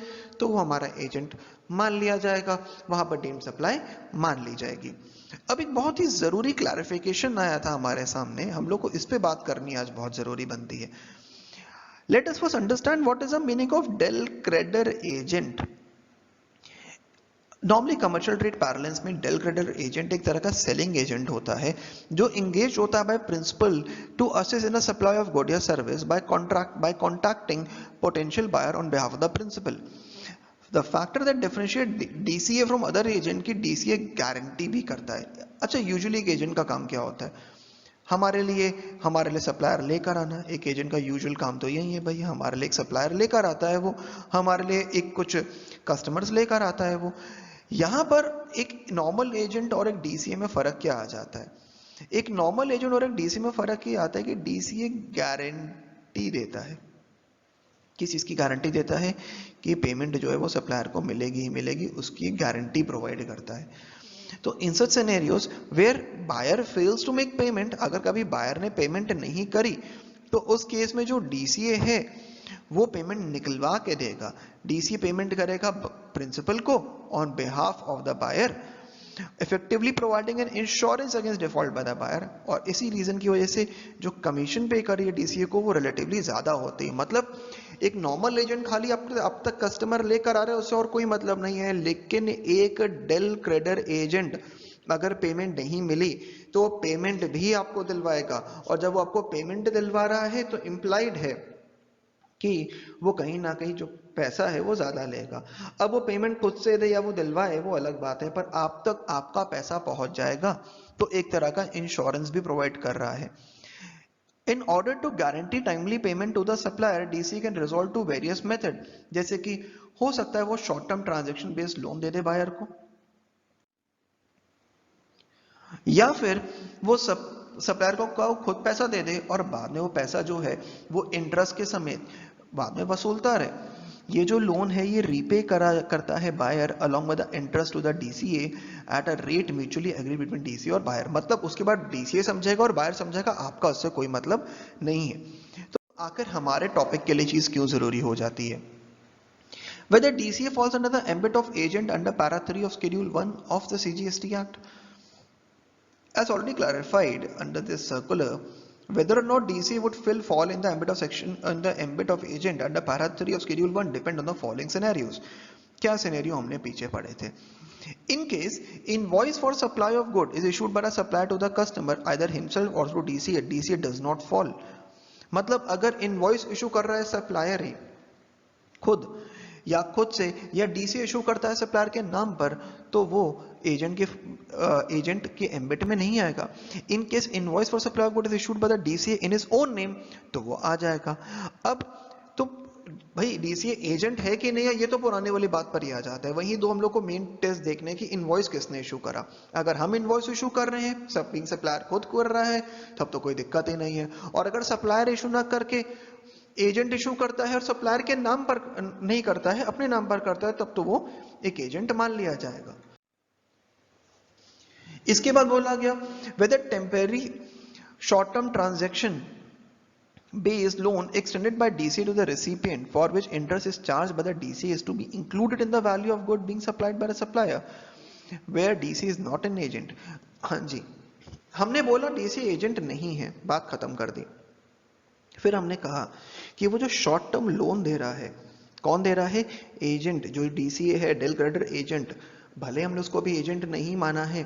तो वो हमारा एजेंट मान लिया जाएगा, वहां पर डीम्ड सप्लाई मान ली जाएगी। अब एक बहुत ही जरूरी क्लैरिफिकेशन आया था हमारे सामने, हम लोग को इस पे बात करनी आज बहुत जरूरी बनती है। Let us first understand what is the meaning of del credere agent. Normally commercial trade parlance में डेल क्रेडिटर एजेंट एक तरह का सेलिंग एजेंट होता है जो इंगेज होता है by principal to assist in the supply of good या service by contacting potential buyer on behalf of the principal. The factor that differentiate DCA from other agent की डीसीए गारंटी भी करता है। अच्छा, यूजुअली एक agent का काम क्या होता है? हमारे लिए सप्लायर लेकर आना। एक एजेंट का यूजुअल काम तो यही है भाई, हमारे लिए एक सप्लायर लेकर आता है, वो हमारे लिए एक कुछ कस्टमर्स लेकर आता है वो। यहाँ पर एक नॉर्मल एजेंट और एक डीसीए में फर्क क्या आ जाता है? एक नॉर्मल एजेंट और एक डीसीए में फर्क ये आता है कि डीसीए गारंटी देता है। किस चीज की गारंटी देता है? कि पेमेंट जो है वो सप्लायर को मिलेगी ही मिलेगी, उसकी गारंटी प्रोवाइड करता है। तो in such scenarios where buyer fails to make payment, अगर कभी बायर ने पेमेंट नहीं करी तो उस केस में जो डीसीए है वो पेमेंट निकलवा के देगा। डीसीए पेमेंट करेगा प्रिंसिपल को on behalf of the buyer, effectively providing an insurance against default by the buyer. और इसी रीजन की वजह से जो कमीशन पे कर रही है डीसीए को वो रिलेटिवली ज्यादा होती है। मतलब एक नॉर्मल एजेंट खाली अब तक कस्टमर लेकर आ रहे हैं, उससे और कोई मतलब नहीं है। लेकिन एक डेल क्रेडिटर एजेंट अगर पेमेंट नहीं मिली तो पेमेंट भी आपको दिलवाएगा, और जब वो आपको पेमेंट दिलवा रहा है तो इम्प्लाइड है कि वो कहीं ना कहीं जो पैसा है वो ज्यादा लेगा। अब वो पेमेंट खुद से दे या वो दिलवाए वो अलग बात है, पर आप तक आपका पैसा पहुंच जाएगा, तो एक तरह का इंश्योरेंस भी प्रोवाइड कर रहा है। In order to guarantee timely payment to the supplier, DC can resort to various method, जैसे कि हो सकता है वो short term transaction based loan दे दे बायर को, या फिर वो सप्लायर को खुद पैसा दे दे और बाद में वो पैसा जो है वो इंटरेस्ट के समेत बाद में वसूलता रहे। ये जो लोन है ये रीपे करता है buyer along with the interest to the DCA at a rate mutually agree between DCA और बायर। मतलब उसके बाद डीसीए समझेगा और बायर समझेगा, आपका उससे कोई मतलब नहीं है। तो आखिर हमारे टॉपिक के लिए चीज क्यों जरूरी हो जाती है? Whether DCA falls under the ambit of agent under para 3 of schedule 1 of the CGST Act. As already clarified under this circular, whether or not DCA would fall in the ambit of agent under para 3 of schedule 1 depend on the following scenarios. क्या scenario हमने पीछे पढ़े थे? In case invoice for supply of good is issued by a supplier to the customer either himself or through DCA, DCA does not fall. मतलब अगर invoice issue कर रहा है सप्लायर ही खुद से या डीसी इशू करता है सप्लायर के नाम पर, तो वो एजेंट के एम्बिट में नहीं आएगा। In case invoice for supply of good is issued by the DCA in his own name, तो वो आ जाएगा। अब तो भाई डीसीए एजेंट है कि नहीं है, ये तो पुराने वाली बात पर ही आ जाता है। वहीं दो हम लोग को मेन टेस्ट देखने की इनवॉइस किसने इशू करा। अगर हम इनवॉइस इशू कर रहे हैं, सप्लायर खुद कर रहा है, तब तो कोई दिक्कत ही नहीं है। और अगर सप्लायर इशू ना करके एजेंट इशू करता है और सप्लायर के नाम पर नहीं करता है, अपने नाम पर करता है, तब तो वो एक एजेंट मान लिया जाएगा। इसके बाद बोला गया whether temporary short term transaction based loan extended by DCA to the recipient for which interest is charged by the DCA is to be included in the value of good being supplied by the supplier where DCA is not an agent। हाँ जी, हमने बोला DCA agent नहीं है, बात खत्म कर दी। फिर हमने कहा कि वो जो शॉर्ट टर्म लोन दे रहा है, कौन दे रहा है? एजेंट, जो डीसीए है, डेल क्रेडिटर एजेंट। भले हमने उसको भी एजेंट नहीं माना है,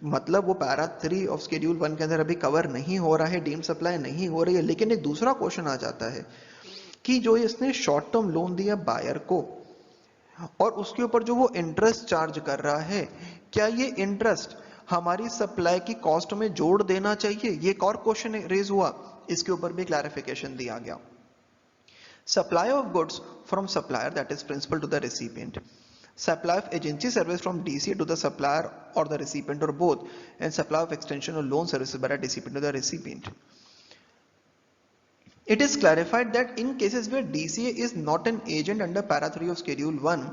मतलब वो पैरा 3 ऑफ शेड्यूल 1 के अंदर अभी कवर नहीं हो रहा है, डीम्ड सप्लाई नहीं हो रही है। लेकिन एक दूसरा क्वेश्चन आ जाता है कि जो इसने शॉर्ट टर्म लोन दिया बायर को और उसके ऊपर जो वो इंटरेस्ट चार्ज कर रहा है, क्या ये इंटरेस्ट हमारी सप्लाई की कॉस्ट में जोड़ देना चाहिए? ये एक और क्वेश्चन रेज हुआ, इसके ऊपर भी क्लैरिफिकेशन दिया गया। Supply of goods from supplier that is principal to the recipient, supply of agency service from DCA to the supplier or the recipient or both, and supply of extension or loan services by the recipient to the recipient. It is clarified that in cases where DCA is not an agent under para 3 of schedule 1,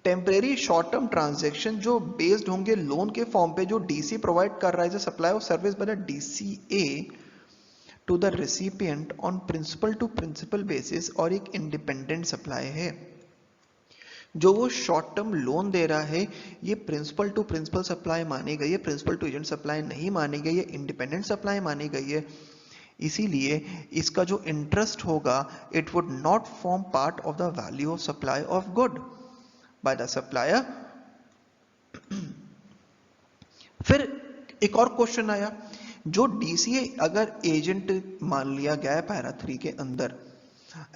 temporary short term transaction जो based होंगे loan के form पे जो DC provide कर रहा है supply of service by the DCA to the recipient on principal to principal basis और एक इंडिपेंडेंट सप्लाई है। जो वो शॉर्ट टर्म लोन दे रहा है ये प्रिंसिपल टू प्रिंसिपल सप्लाई मानी गई है, प्रिंसिपल टू एजेंट सप्लाई नहीं मानी गई है, इंडिपेंडेंट सप्लाई मानी गई है। इसीलिए इसका जो इंटरेस्ट होगा it would not form part of the value of supply of good by the supplier. फिर एक और क्वेश्चन आया, जो डीसीए अगर एजेंट मान लिया गया है पैरा 3 के अंदर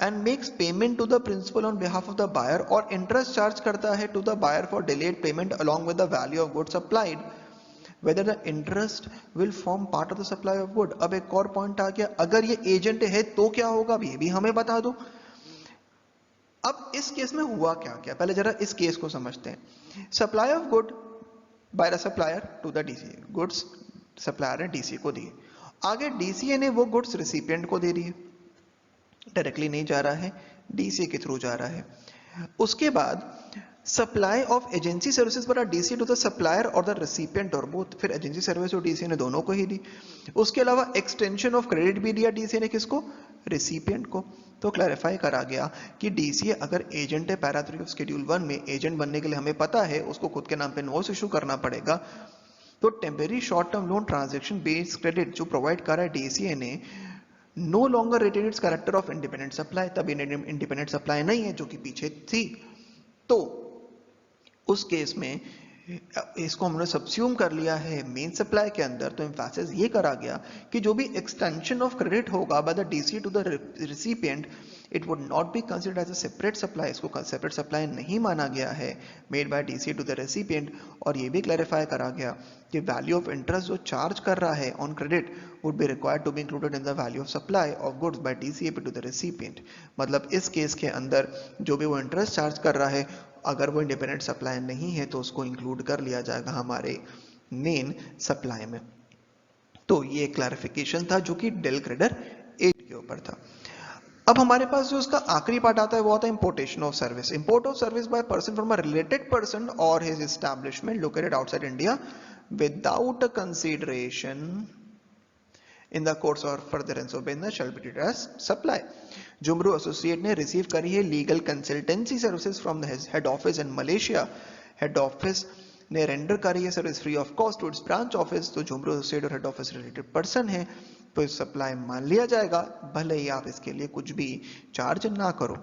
and makes payment to the principal on behalf of the buyer और interest charge करता है to the buyer for delayed payment along with the value of goods supplied, whether the interest will form part of the supply of good। अब एक और point आ गया, अगर ये agent है तो क्या होगा, ये भी हमें बता दो। अब इस केस में हुआ क्या क्या, पहले जरा इस केस को समझते हैं। Supply of good by the supplier to the DCA, goods supplier ने डीसीए को दिए, आगे डीसीए ने वो गुड्स रिसिपिएंट को दे दिए, डायरेक्टली नहीं जा रहा है, डीसीए के थ्रू जा रहा है। उसके बाद सप्लाई ऑफ एजेंसी सर्विसेज पर डीसीए टू द सप्लायर और द रेसिपिएंट और बोथ, फिर एजेंसी सर्विस और डीसीए ने दोनों को ही दी। उसके अलावा एक्सटेंशन ऑफ क्रेडिट भी दिया डीसीए ने, किसको, रेसिपिएंट को। तो क्लैरिफाई करा गया कि डीसीए अगर एजेंट है पैरा 3 ऑफ शेड्यूल 1 में, एजेंट बनने के लिए हमें पता है उसको खुद के नाम पे नोट्स इशू करना पड़ेगा। तो temporary short term loan transaction based credit जो प्रोवाइड करा है डीसीए ने no longer retain its character of independent supply, तब इंडिपेंडेंट सप्लाई नहीं है जो कि पीछे थी। तो उस केस में इसको हमने सब्स्यूम कर लिया है मेन सप्लाई के अंदर। तो एम्फेसिस ये करा गया कि जो भी एक्सटेंशन ऑफ क्रेडिट होगा by the DCA to the recipient it would not be considered as a separate supply, इसको सेपरेट सप्लाई नहीं माना गया है made by DCA to the recipient. और ये भी क्लैरिफाई करा गया कि वैल्यू ऑफ इंटरेस्ट जो चार्ज कर रहा है on credit would be required to be included in the value of supply of goods by DCA to the recipient. मतलब इस केस के अंदर जो भी वो इंटरेस्ट चार्ज कर रहा है अगर वो इंडिपेंडेंट सप्लाई नहीं है तो उसको इंक्लूड कर लिया जाएगा हमारे मेन सप्लाई में। तो ये क्लैरिफिकेशन था जो कि डेल क्रेडर 8 के ऊपर था। अब हमारे पास जो उसका आखिरी पार्ट आता है वो आता है importation of service. Import of service by person from a related person और his establishment located outside India without consideration in the course or furtherance of business shall be treated as supply। Jumru associate ने receive करी है legal consultancy services from the head office in Malaysia, head office ने render करी है service free of cost to its branch office. तो Jumru associate और head office related person है तो इस सप्लाई मान लिया जाएगा, भले ही आप इसके लिए कुछ भी चार्ज ना करो।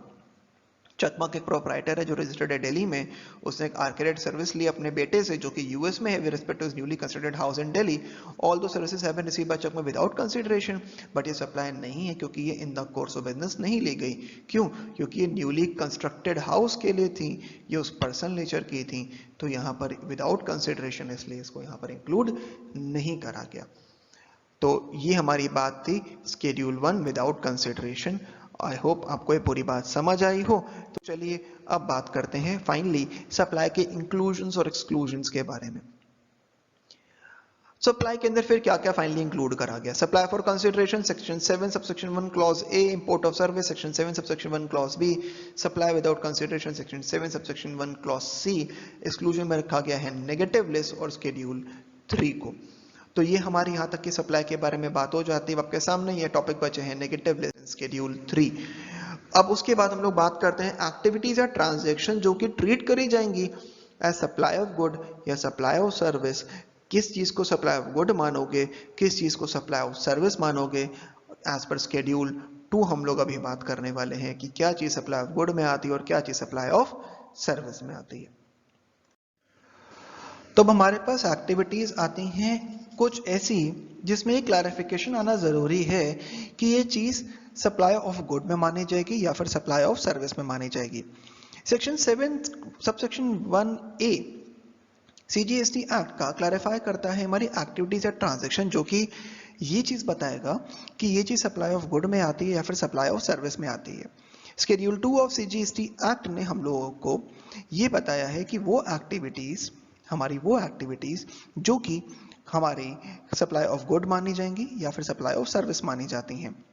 चकमक एक प्रोप्राइटर है जो रजिस्टर्ड है दिल्ली में, उसने एक आर्किटेक्ट सर्विस ली अपने बेटे से जो कि यूएस में है with respect to his newly constructed house in Delhi. Although services have been received by Chakmak without consideration, but ये सप्लाई नहीं है क्योंकि ये in the course of business नहीं ली गई। क्यों? क्योंकि ये न्यूली कंस्ट्रक्टेड हाउस के लिए थी, ये उस पर्सनल नेचर की थी, तो यहाँ पर विदाउट कंसिडरेशन इसलिए इसको यहाँ पर इंक्लूड नहीं करा गया। तो ये हमारी बात थी schedule 1 without consideration. I hope आपको ये पूरी बात समझ आई हो। तो चलिए अब बात करते हैं फाइनली सप्लाई के इंक्लूजन्स और एक्सक्लूजन्स के बारे में। सप्लाई के अंदर फिर क्या क्या फाइनली इंक्लूड करा गया। Supply for consideration section 7 subsection 1 clause A, import of service section 7 subsection 1 clause B, supply without consideration section 7 subsection 1 clause C. Exclusion में रखा गया है नेगेटिव लिस्ट और शेड्यूल 3 को। तो ये हमारे यहाँ तक की सप्लाई के बारे में बात हो जाती है। आपके सामने ये टॉपिक बचे हैं नेगेटिव लिस्ट शेड्यूल 3। अब उसके बाद हम लोग बात करते हैं एक्टिविटीज या ट्रांजैक्शन जो कि ट्रीट करी जाएंगी एज सप्लाई ऑफ गुड या सप्लाई ऑफ सर्विस। किस चीज को सप्लाई ऑफ गुड मानोगे, किस चीज को सप्लाई ऑफ सर्विस मानोगे। एज पर शेड्यूल 2 हम लोग अभी बात करने वाले हैं कि क्या चीज सप्लाई ऑफ गुड में आती है और क्या चीज सप्लाई ऑफ सर्विस में आती है। तो अब हमारे पास एक्टिविटीज आती हैं कुछ ऐसी जिसमें ये क्लैरिफिकेशन आना ज़रूरी है कि ये चीज़ सप्लाई ऑफ गुड में मानी जाएगी या फिर सप्लाई ऑफ सर्विस में मानी जाएगी। Section 7 subsection 1A CGST act का क्लैरिफाई करता है हमारी एक्टिविटीज या ट्रांजैक्शन, जो कि ये चीज़ बताएगा कि ये चीज़ सप्लाई ऑफ गुड में आती है या फिर सप्लाई ऑफ सर्विस में आती है। शेड्यूल 2 ऑफ सीजीएसटी एक्ट ने हम लोगों को ये बताया है कि वो एक्टिविटीज़ जो कि हमारी सप्लाई ऑफ गुड मानी जाएंगी या फिर सप्लाई ऑफ सर्विस मानी जाती हैं।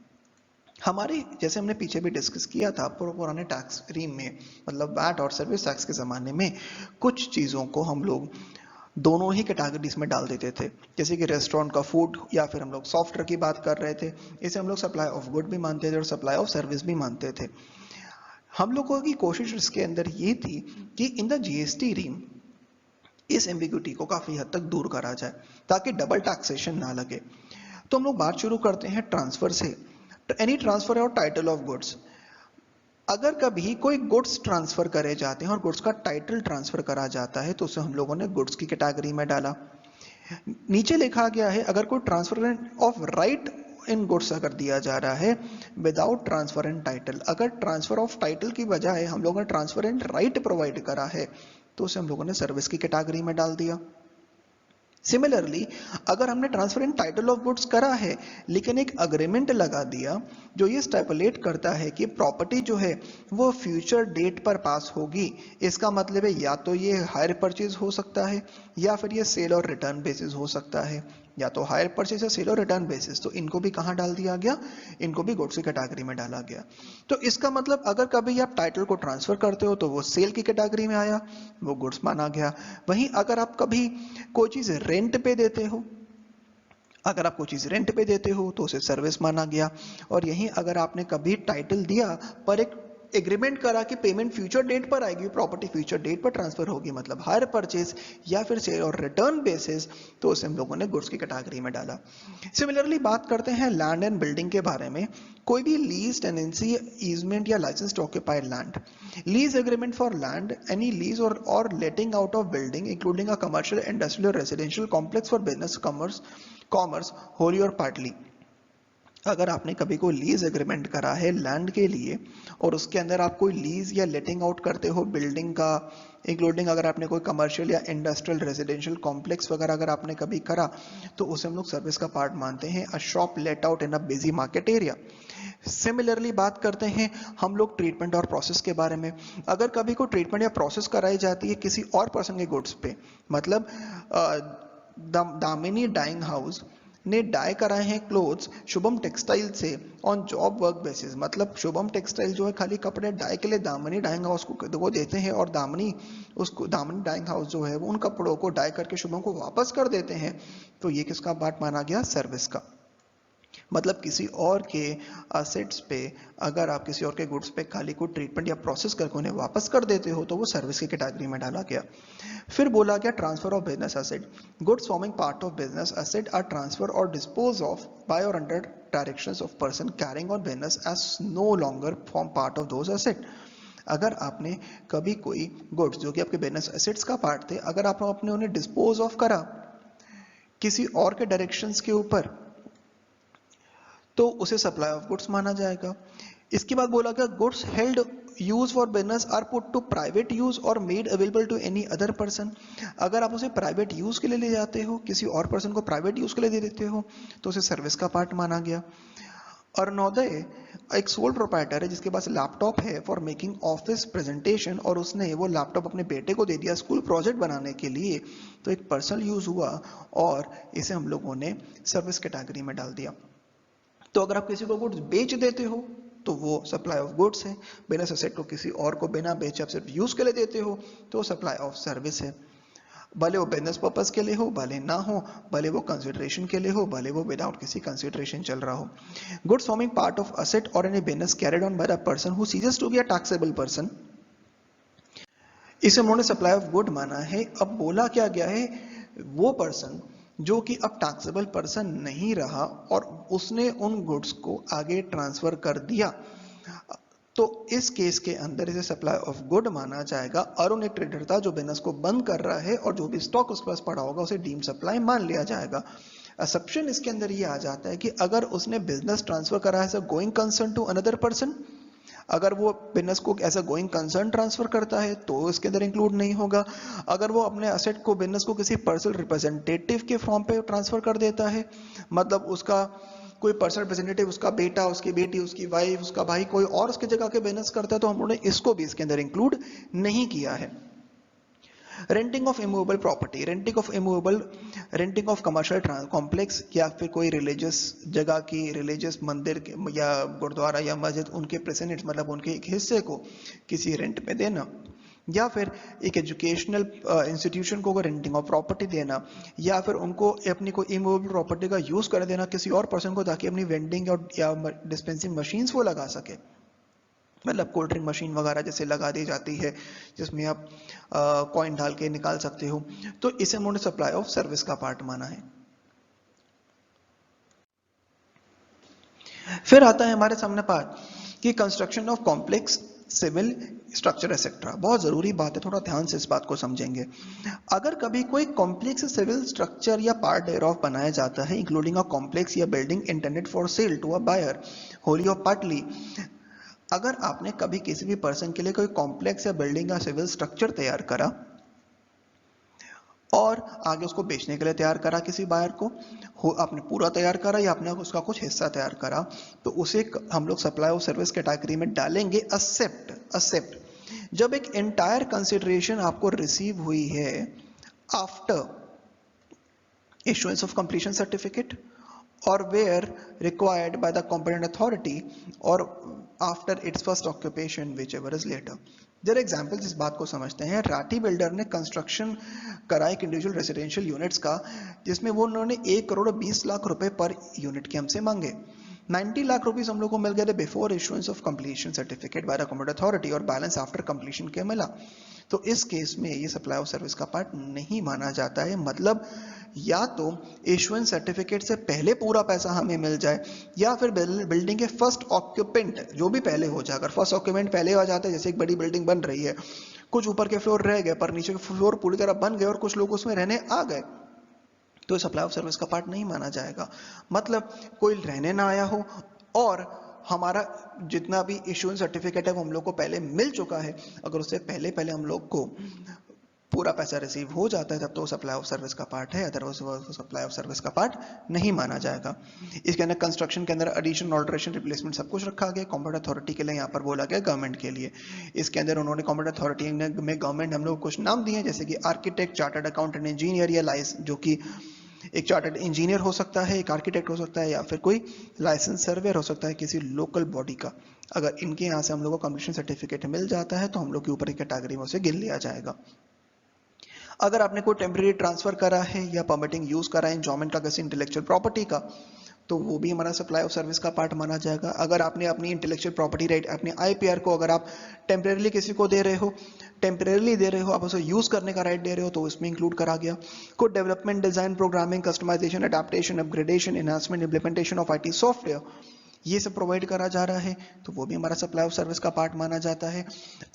हमारे जैसे हमने पीछे भी डिस्कस किया था पुराने टैक्स रिम में, मतलब वैट और सर्विस टैक्स के ज़माने में कुछ चीज़ों को हम लोग दोनों ही कैटेगरीज में डाल देते थे, जैसे कि रेस्टोरेंट का फूड या फिर हम लोग सॉफ्टवेयर की बात कर रहे थे, इसे हम लोग सप्लाई ऑफ गुड भी मानते थे और सप्लाई ऑफ सर्विस भी मानते थे। हम लोगों की कोशिश इसके अंदर ये थी कि इन द जीएसटी रिम इस एम्बिग्यूटी को काफ़ी हद तक दूर करा जाए ताकि डबल टैक्सेशन ना लगे। तो हम लोग बात शुरू करते हैं ट्रांसफ़र से। एनी ट्रांसफर और टाइटल ऑफ गुड्स, अगर कभी कोई गुड्स ट्रांसफर करे जाते हैं और गुड्स का टाइटल ट्रांसफर करा जाता है तो उसे हम लोगों ने गुड्स की कैटेगरी में डाला। नीचे लिखा गया है अगर कोई transfer of right in goods अगर दिया जा रहा है विदाउट ट्रांसफर इन टाइटल, अगर ट्रांसफर ऑफ टाइटल की बजाय हम लोगों ने ट्रांसफर इन राइट प्रोवाइड करा है तो उसे हम लोगों ने सर्विस की कैटेगरी में डाल दिया। सिमिलरली अगर हमने transfer in title of goods करा है लेकिन एक अग्रीमेंट लगा दिया जो ये स्टेपुलेट करता है कि प्रॉपर्टी जो है वो फ्यूचर डेट पर पास होगी, इसका मतलब है या तो ये हायर परचेज हो सकता है या फिर ये सेल और रिटर्न बेसिस हो सकता है, या तो हायर परचेज या सेल और रिटर्न बेसिस, तो इनको भी कहाँ डाल दिया गया, इनको भी गुड्स की कैटेगरी में डाला गया। तो इसका मतलब अगर कभी आप टाइटल को ट्रांसफर करते हो तो वो सेल की कैटेगरी में आया, वो गुड्स माना गया। वहीं अगर आप कभी कोई चीज़ रेंट पे देते हो, अगर आप कोई चीज़ रेंट पे देते हो तो उसे सर्विस माना गया। और यहीं अगर आपने कभी टाइटल दिया पर एक एग्रीमेंट करा कि पेमेंट फ्यूचर डेट पर आएगी, प्रॉपर्टी फ्यूचर डेट पर ट्रांसफर होगी, मतलब हायर परचेज या फिर सेल और रिटर्न बेसिस, तो उसे हम लोगों ने गुड्स की कैटेगरी में डाला। सिमिलरली बात करते हैं लैंड एंड बिल्डिंग के बारे में। कोई भी लीज, टेनेंसी, ईजमेंट या license to occupied land, lease agreement for land, any lease और letting out of building including a commercial, industrial, residential complex for business, commerce wholly और पार्टली। अगर आपने कभी कोई लीज एग्रीमेंट करा है लैंड के लिए और उसके अंदर आप कोई लीज या लेटिंग आउट करते हो बिल्डिंग का, इंक्लूडिंग अगर आपने कोई कमर्शियल या इंडस्ट्रियल रेजिडेंशियल कॉम्प्लेक्स वगैरह अगर आपने कभी करा तो उसे हम लोग सर्विस का पार्ट मानते हैं, a shop let out in a busy market area. Similarly बात करते हैं हम लोग ट्रीटमेंट और प्रोसेस के बारे में। अगर कभी कोई ट्रीटमेंट या प्रोसेस कराई जाती है किसी और पर्सन के गुड्स पे, मतलब दामिनी डाइंग हाउस ने डाई कराए हैं क्लोथ्स शुभम टेक्सटाइल से ऑन जॉब वर्क बेसिस, मतलब शुभम टेक्सटाइल जो है खाली कपड़े डाई के लिए दामनी डाइंग हाउस को देते हैं और दामनी डाइंग हाउस जो है वो उन कपड़ों को डाई करके शुभम को वापस कर देते हैं, तो ये किसका पार्ट माना गया, सर्विस का। मतलब किसी और के असेट्स पे अगर आप किसी और के गुड्स पे खाली को ट्रीटमेंट या प्रोसेस करके उन्हें वापस कर देते हो तो वो सर्विस की कैटेगरी में डाला गया। फिर बोला गया transfer of business asset, goods forming part of business asset are transfer और डिस्पोज ऑफ बाय और under directions of person carrying on business as no longer form part of those asset. अगर आपने कभी कोई गुड्स जो कि आपके business assets का पार्ट थे, अगर आपने उन्हें डिस्पोज ऑफ करा किसी और के डायरेक्शंस के ऊपर तो उसे सप्लाई ऑफ गुड्स माना जाएगा। इसके बाद बोला गया goods held use for business are put to private use और made available to any other person. अगर आप उसे प्राइवेट यूज के लिए ले जाते हो, किसी और पर्सन को प्राइवेट यूज के लिए दे देते हो तो उसे सर्विस का पार्ट माना गया। अरुणोदय एक सोल प्रोप्राइटर है जिसके पास लैपटॉप है फॉर मेकिंग ऑफिस प्रेजेंटेशन और उसने वो लैपटॉप अपने बेटे को दे दिया स्कूल प्रोजेक्ट बनाने के लिए, तो एक पर्सनल यूज हुआ और इसे हम लोगों ने सर्विस कैटेगरी में डाल दिया। तो अगर आप किसी को गुड्स बेच देते हो तो वो सप्लाई ऑफ गुड्स है, बिजनेस एसेट को किसी और को बिना बेचे आप सिर्फ यूज के लिए देते हो तो सप्लाई ऑफ सर्विस है। भले वो बिजनेस पर्पस के लिए हो, भले ना हो, भले वो कंसिडरेशन के लिए हो, भले वो विदाउट किसी कंसिडरेशन चल रहा हो। Goods forming part of asset और any business carried on by the person who ceases to be a taxable person, इसे उन्होंने सप्लाई ऑफ गुड माना है। अब बोला क्या गया है, वो पर्सन जो कि अब टैक्सेबल पर्सन नहीं रहा और उसने उन गुड्स को आगे ट्रांसफर कर दिया, तो इस केस के अंदर इसे सप्लाई ऑफ गुड माना जाएगा। अरुण एक ट्रेडर था जो बिजनेस को बंद कर रहा है और जो भी स्टॉक उसके पास पड़ा होगा उसे डीम सप्लाई मान लिया जाएगा। असप्शन इसके अंदर ये आ जाता है कि अगर उसने बिजनेस ट्रांसफर करा है as a going concern to another person, अगर वो बिजनेस को as a going concern transfer करता है तो इसके अंदर इंक्लूड नहीं होगा। अगर वो अपने असेट को बिजनेस को किसी पर्सनल रिप्रेजेंटेटिव के फॉर्म पे ट्रांसफर कर देता है, मतलब उसका कोई पर्सनल रिप्रेजेंटेटिव, उसका बेटा, उसकी बेटी, उसकी वाइफ, उसका भाई कोई और उसकी जगह के बिजनेस करता है, तो हम लोगों ने इसको भी इसके अंदर इंक्लूड नहीं किया है। Renting of immovable property, renting of commercial complex या फिर कोई रिलीजियस जगह की, रिलीजियस मंदिर या गुरुद्वारा या मस्जिद, उनके प्रेसिडेंट मतलब उनके एक हिस्से को किसी रेंट पे देना, या फिर एक एजुकेशनल इंस्टीट्यूशन को रेंटिंग ऑफ प्रॉपर्टी देना, या फिर उनको अपनी कोई इमूवेबल प्रॉपर्टी का यूज कर देना किसी और पर्सन को, ताकि अपनी वेंडिंग या डिस्पेंसिंग मशीन्स वो लगा सके, मतलब कोल्ड ड्रिंक मशीन वगैरह जैसे लगा दी जाती है जिसमें आप कॉइन डाल के निकाल सकते हो, तो इसे उन्होंने सप्लाई ऑफ सर्विस का पार्ट माना है। फिर आता है हमारे सामने पार्ट कि construction of complex civil structure etcetera. बहुत जरूरी बात है, थोड़ा ध्यान से इस बात को समझेंगे। अगर कभी कोई कॉम्प्लेक्स सिविल स्ट्रक्चर या पार्ट देयरऑफ बनाया जाता है, इंक्लूडिंग अ कॉम्प्लेक्स या building intended for sale to a buyer wholly और पार्टली, अगर आपने कभी किसी भी पर्सन के लिए कोई कॉम्प्लेक्स या बिल्डिंग या सिविल स्ट्रक्चर तैयार करा और आगे उसको बेचने के लिए तैयार करा किसी बायर को, हो आपने पूरा तैयार करा या आपने उसका कुछ हिस्सा तैयार करा, तो उसे हम लोग सप्लाई ऑफ सर्विस कैटेगरी में डालेंगे असेप्ट जब एक एंटायर कंसिडरेशन आपको रिसीव हुई है after issuance of completion certificate or where required by the competent authority or after its first occupation whichever is later। जरा एग्जाम्पल इस बात को समझते हैं। राठी बिल्डर ने कंस्ट्रक्शन करा एक इंडिविजुअल रेसिडेंशियल यूनिट्स का, जिसमें वो उन्होंने 1 करोड़ 20 लाख रुपए पर यूनिट के हमसे मांगे। 90 लाख रुपीस हम लोग को मिल गए थे before issuance of completion certificate by the competent authority और बैलेंस आफ्टर कंप्लीशन के मिला। तो इस केस में ये सप्लाई ऑफ सर्विस का पार्ट नहीं माना जाता है। मतलब या तो इशुएंस सर्टिफिकेट से पहले पूरा पैसा हमें मिल जाए, या फिर बिल्डिंग के फर्स्ट ऑक्यूपेंट जो भी पहले हो जाए, अगर फर्स्ट ऑक्यूपेंट पहले आ जाता है, जैसे एक बड़ी बिल्डिंग बन रही है, कुछ ऊपर के फ्लोर रह गए पर नीचे के फ्लोर पूरी तरह बन गए और कुछ लोग उसमें रहने आ गए, तो सप्लाई ऑफ सर्विस का पार्ट नहीं माना जाएगा। मतलब कोई रहने ना आया हो और हमारा जितना भी इशुएंस सर्टिफिकेट है वो हम लोग को पहले मिल चुका है, अगर उससे पहले पहले हम लोग को पूरा पैसा रिसीव हो जाता है तब तो सप्लाई ऑफ सर्विस का पार्ट है, अदरवाइज वो सप्लाई ऑफ सर्विस का पार्ट नहीं माना जाएगा। इसके अंदर कंस्ट्रक्शन के अंदर एडिशन, ऑल्टरेशन, रिप्लेसमेंट सब कुछ रखा गया। कॉम्पिटेंट अथॉरिटी के लिए यहाँ पर बोला गया गवर्नमेंट के लिए। इसके अंदर उन्होंने कॉम्पिटेंट अथॉरिटी में गवर्नमेंट हम लोग कुछ नाम दिए, जैसे कि आर्किटेक्ट, चार्टर्ड अकाउंटेंट, इंजीनियर या लाइस, जो कि एक चार्टर्ड इंजीनियर हो सकता है, एक आर्किटेक्ट हो सकता है, या फिर कोई लाइसेंस सर्वेयर हो सकता है किसी लोकल बॉडी का। अगर इनके यहाँ से हम लोग को कंप्लीशन सर्टिफिकेट मिल जाता है तो हम लोग के ऊपर की कैटेगरी में उसे गिन लिया जाएगा। अगर आपने कोई टेम्परेरी ट्रांसफर करा है या परमिटिंग यूज करा है एंजॉयमेंट का किसी इंटेलेक्चुअल प्रॉपर्टी का, तो वो भी हमारा सप्लाई ऑफ सर्विस का पार्ट माना जाएगा। अगर आपने अपनी इंटेलेक्चुअल प्रॉपर्टी राइट, अपने आईपीआर को अगर आप टेम्परेरी किसी को दे रहे हो, टेम्परेरी दे रहे हो, आप उसे यूज करने का राइट दे रहे हो, तो इसमें इंक्लूड करा गया। कोई development, design, programming, customization, adaptation, upgradation, enhancement, implementation of IT software, ये सब प्रोवाइड करा जा रहा है, तो वो भी हमारा सप्लाई ऑफ सर्विस का पार्ट माना जाता है।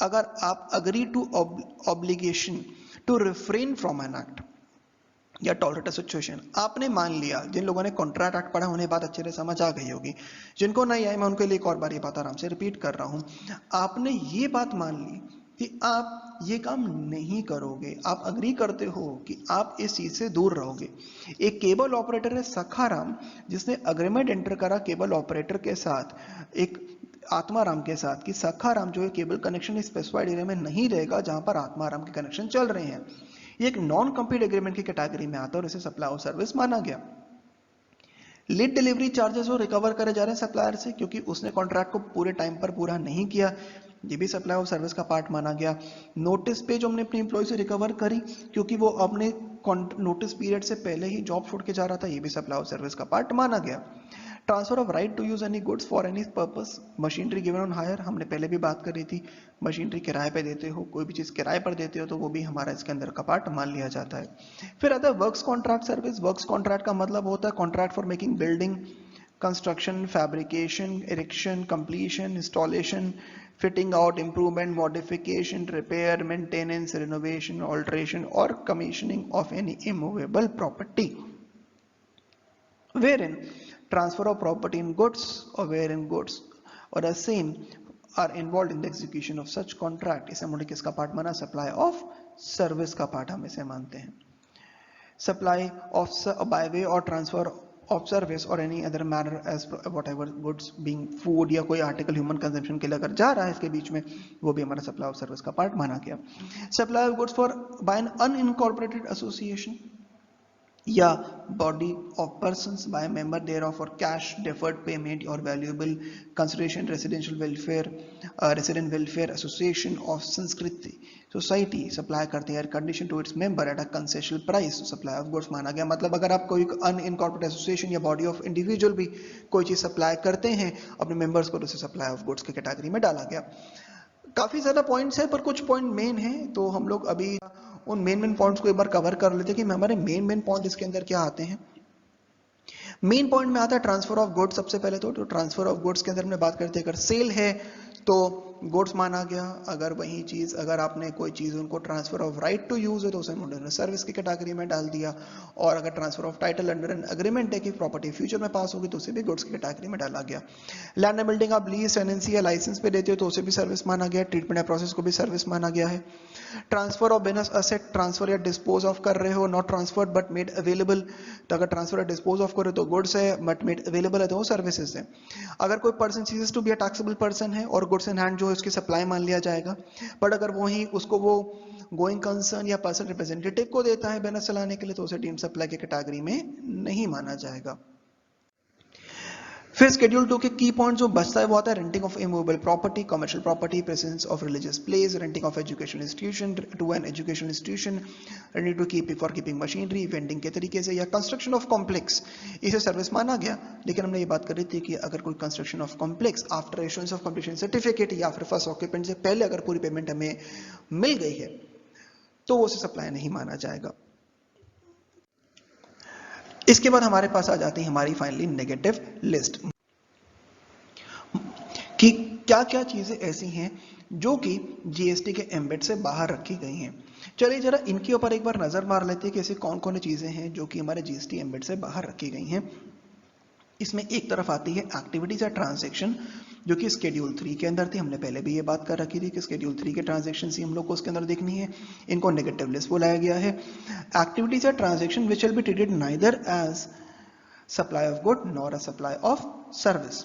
अगर आप agree to obligation to refrain from an act या टॉलरेट सिचुएशन, आपने मान लिया, जिन लोगों ने कॉन्ट्रैक्ट एक्ट पढ़ा उन्हें बात अच्छे से समझ आ गई होगी, जिनको नहीं आई मैं उनके लिए एक और बार ये बात आराम से रिपीट कर रहा हूं। आपने ये बात मान ली कि आप ये काम नहीं करोगे, आप अग्री करते हो कि आप इस चीज से दूर रहोगे। एक केबल ऑपरेटर है सखाराम, जिसने अग्रीमेंट एंटर करा केबल ऑपरेटर के साथ, एक आत्माराम के साथ, कि सखाराम जो है केबल कनेक्शन स्पेसिफाइड एरिया में नहीं रहेगा जहां पर आत्माराम के कनेक्शन चल रहे हैं। ये एक नॉन कम्पीट एग्रीमेंट की कैटेगरी में आता है और इसे सप्लाई ऑफ सर्विस माना गया। लेट डिलीवरी चार्जेस वो रिकवर करे जा रहे हैं सप्लायर से, क्योंकि उसने कॉन्ट्रैक्ट को पूरे टाइम पर पूरा नहीं किया, ये भी सप्लाई ऑफ सर्विस का पार्ट माना गया। नोटिस पे जो हमने अपने एम्प्लॉय से रिकवर करी क्योंकि वो अपने नोटिस पीरियड से पहले ही जॉब छोड़ के जा रहा था, ये भी सप्लाई ऑफ सर्विस का पार्ट माना गया। Transfer of right to use any goods for any purpose, machinery given on hire, हमने पहले भी बात करी थी, मशीनरी किराए पे देते हो, कोई भी चीज किराए पर देते हो तो वो भी हमारा इसके अंदर का पार्ट मान लिया जाता है। फिर आता है works contract service. Works contract का मतलब होता है contract for making building, construction, fabrication, erection, completion, installation, fitting out, improvement, modification, repair, maintenance, renovation, alteration और commissioning of any immovable property. wherein transfer of property in goods or wherein goods or the same are involved in the execution of such contract, इसे हम किसका part माना, supply of service का part हम इसे मानते हैं. Supply of by way or transfer of service or any other manner as whatever goods being food या कोई आर्टिकल ह्यूमन कंजम्पशन के लिए अगर जा रहा है इसके बीच में, वो भी हमारा सप्लाई ऑफ सर्विस का पार्ट माना गया. Supply of goods for by an unincorporated association या body of persons by a member thereof for cash deferred payment or valuable consideration resident welfare association of Sanskriti society supply करते हैं condition to its member at a concessional price. supply of goods माना गया, मतलब अगर आप कोई unincorporated association या body of individual भी कोई चीज सप्लाई करते हैं अपने मेंबर्स को, तो उसे सप्लाई ऑफ गुड्स की कैटेगरी में डाला गया. काफी ज्यादा पॉइंट्स है पर कुछ पॉइंट मेन है, तो हम लोग अभी उन मेन पॉइंट्स को एक बार कवर कर लेते हैं कि हमारे मेन पॉइंट इसके अंदर क्या आते हैं. मेन पॉइंट में आता है ट्रांसफर ऑफ गुड्स. सबसे पहले तो ट्रांसफर ऑफ गुड्स के अंदर हमने बात करते हैं, अगर सेल है तो गुड्स माना गया. अगर वही चीज, अगर आपने कोई चीज उनको transfer of right to use है तो उसे उन्होंने सर्विस की कैटेगरी में डाल दिया. और अगर transfer of title under an agreement है कि प्रॉपर्टी फ्यूचर में पास होगी तो उसे भी गुड्स की कैटेगरी में डाला गया. लैंड एंड बिल्डिंग आप लीज टेनेंसी या लाइसेंस पे देते हो तो उसे भी सर्विस माना गया. ट्रीटमेंट या प्रोसेस को भी सर्विस माना गया है. Transfer of business asset, transfer या डिस्पोज ऑफ कर रहे हो, not transferred but made available, तो अगर ट्रांसफर या डिस्पोज ऑफ करे तो गुड्स है, बट मेड अवेलेबल है तो वो सर्विसेज है. अगर कोई person ceases to be a taxable person है और गुड्स इन हैंड जो है उसकी सप्लाई मान लिया जाएगा, बट अगर वही उसको वो गोइंग कंसर्न या पर्सन रिप्रेजेंटेटिव को देता है बिजनेस चलाने के लिए तो उसे डीम्ड सप्लाई की कैटेगरी में नहीं माना जाएगा. फिर शेड्यूल 2 के की पॉइंट जो बचता है वो आता है renting of immovable property, commercial property, presence of religious place, renting of education institution to an education institution, renting to keep for keeping machinery, vending के तरीके से, या कंस्ट्रक्शन ऑफ कॉम्प्लेक्स, इसे सर्विस माना गया. लेकिन हमने ये बात करी थी कि अगर कोई construction of complex after issuance of completion certificate या फिर फर्स्ट ऑक्यूपेंट से पहले अगर पूरी पेमेंट हमें मिल गई है तो वो उसे सप्लाई नहीं माना जाएगा. इसके बाद हमारे पास आ जाती है हमारी फाइनली नेगेटिव लिस्ट कि क्या क्या चीजें ऐसी हैं जो कि जीएसटी के एम्बेड से बाहर रखी गई हैं. चलिए जरा इनके ऊपर एक बार नजर मार लेते हैं कि ऐसी कौन कौन चीजें हैं जो कि हमारे जीएसटी एम्बेड से बाहर रखी गई हैं. इसमें एक तरफ आती है एक्टिविटीज या ट्रांजैक्शन जो कि शेड्यूल 3 के अंदर थी. हमने पहले भी ये बात कर रखी थी कि शेड्यूल 3 के ट्रांजैक्शन ही हम लोग को उसके अंदर देखनी है. इनको नेगेटिव लिस्ट बुलाया गया है. एक्टिविटीज या transaction which will be treated neither as supply of good nor a supply of service.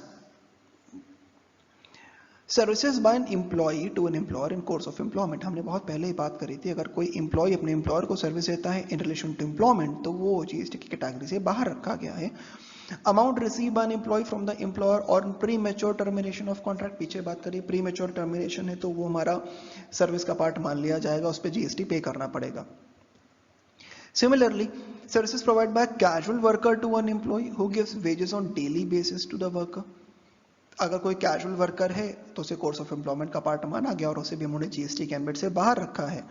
Services by an employee to an employer in course of employment, हमने बहुत पहले ही बात करी थी. अगर कोई एम्प्लॉय अपने एम्प्लॉयर को सर्विस देता है इन रिलेशन टू एम्प्लॉयमेंट तो वो जीएसटी की कैटेगरी से बाहर रखा गया है. Amount receive by an employ from the employer और premature termination of contract, पीछे बात करिए प्री मैच्योर टर्मिनेशन है तो वो हमारा सर्विस का पार्ट मान लिया जाएगा, उस पर जीएसटी पे करना पड़ेगा. Similarly, services provided by casual worker to an employee who gives wages on daily basis to the worker. अगर कोई कैजुअल वर्कर है तो उसे कोर्स ऑफ एम्प्लॉयमेंट का पार्ट माना गया और उसे भी हमने जीएसटी के एम्बेड से बाहर रखा है.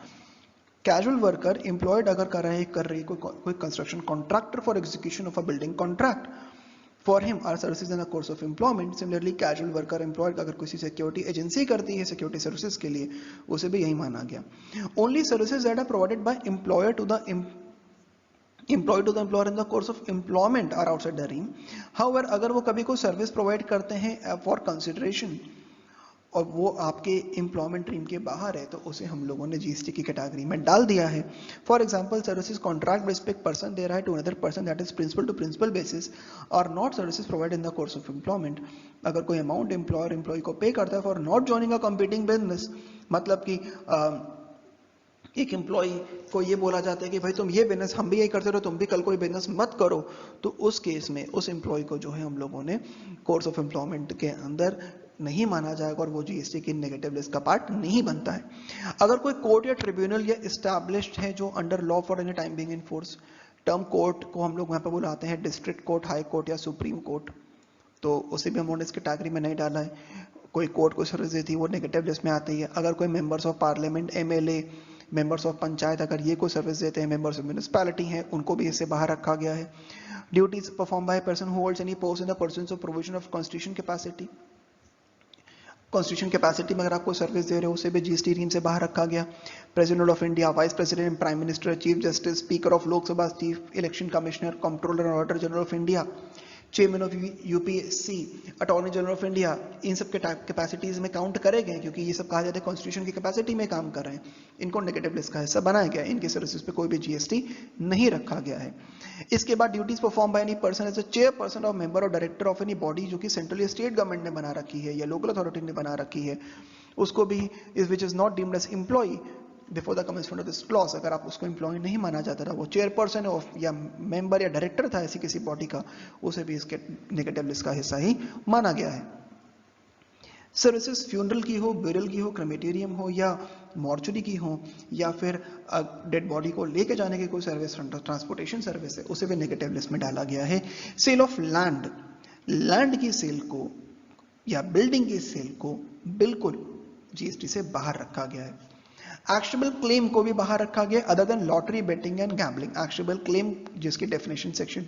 कैजुअल वर्कर एम्प्लॉयड अगर कर रही कोई construction contractor for execution of a building contract for him are services in the course of employment. Similarly casual worker employed अगर किसी सिक्योरिटी एजेंसी करती है सिक्योरिटी सर्विसेज के लिए, उसे भी यही माना गया. Only services that are provided by employer to the employed to the employer in the course of employment are outside the ream. However, अगर वो कभी कोई सर्विस प्रोवाइड करते हैं फॉर कंसिडरेशन और वो आपके एम्प्लॉयमेंट रीम के बाहर है तो उसे हम लोगों ने जीएसटी की कैटेगरी में डाल दिया है. For example services contract respect person दे रहा है to another person that is principal to principal basis और not services provide in the course of employment. अगर कोई अमाउंट एम्प्लॉयर एम्प्लॉय को पे करता है for not joining a competing business, मतलब कि एक एम्प्लॉय को ये बोला जाता है कि भाई तुम ये बिजनेस हम भी यही करते रहो, तुम भी कल कोई बिजनेस मत करो, तो उस केस में उस एम्प्लॉय को जो है हम लोगों ने कोर्स ऑफ एम्प्लॉयमेंट के अंदर नहीं माना जाएगा और वो जीएसटी की नेगेटिव लिस्ट का पार्ट नहीं बनता है. अगर कोई कोर्ट या ट्रिब्यूनल या एस्टैब्लिश्ड है जो under law for any time being in force, term court को हम लोग वहाँ पर बुलाते हैं डिस्ट्रिक्ट कोर्ट, हाई कोर्ट या सुप्रीम कोर्ट, तो उसे भी हमने इस कैटेगरी में नहीं डाला है. कोई कोर्ट को सर्विस देती है वो नेगेटिव लिस्ट में आती है. अगर कोई members of parliament, MLA, members of panchayat अगर ये कोई सर्विस देते हैं, मेंबर्स ऑफ म्यूनिसिपैलिटी हैं, उनको भी इससे बाहर रखा गया है. Duties perform by person who holds any post in the persons of provision of constitution capacity, constitution capacity में अगर आपको सर्विस दे रहे हो उसे भी जीएसटी रीम से बाहर रखा गया। President of India, vice president, prime minister, chief justice, speaker of Lok Sabha, chief election commissioner, controller and auditor general of India, chairman of UPSC, attorney general of India, इन सब के कैपेसिटीज में काउंट करे गए क्योंकि ये सब कहा जाता है कॉन्स्टिट्यूशन की कैपेसिटी में काम कर रहे हैं। इनको नेगेटिव लिस्ट का हिस्सा बनाया गया, इनके सर्विसेज पे कोई भी जीएसटी नहीं रखा गया है। इसके बाद duties perform by any person as a chairperson और मेंबर और डायरेक्टर ऑफ एनी बॉडी जो कि सेंट्रल या स्टेट गवर्नमेंट ने बना रखी है या लोकल अथॉरिटी ने बना रखी है, उसको भी इस which is not deemed as employ before the commencement of this clause, अगर आप उसको एम्प्लॉय नहीं माना जाता था, वो चेयरपर्सन ऑफ या मेंबर या डायरेक्टर था ऐसी किसी बॉडी का, उसे भी इसके नेगेटिव लिस्ट का हिस्सा ही माना गया है। सर्विसेज फ्यूनरल की हो, ब्यूरल की हो, क्रेमेटेरियम हो या मॉर्चुरी की हो या फिर डेड बॉडी को लेके जाने की कोई सर्विस, ट्रांसपोर्टेशन सर्विस है, उसे भी नेगेटिव लिस्ट में डाला गया है। सेल ऑफ लैंड, लैंड की सेल को या बिल्डिंग की सेल को बिल्कुल जीएसटी से बाहर रखा गया है। एक्शनेबल क्लेम को भी बाहर रखा गया other than lottery, betting and gambling. Actionable claim जिसकी डेफिनेशन सेक्शन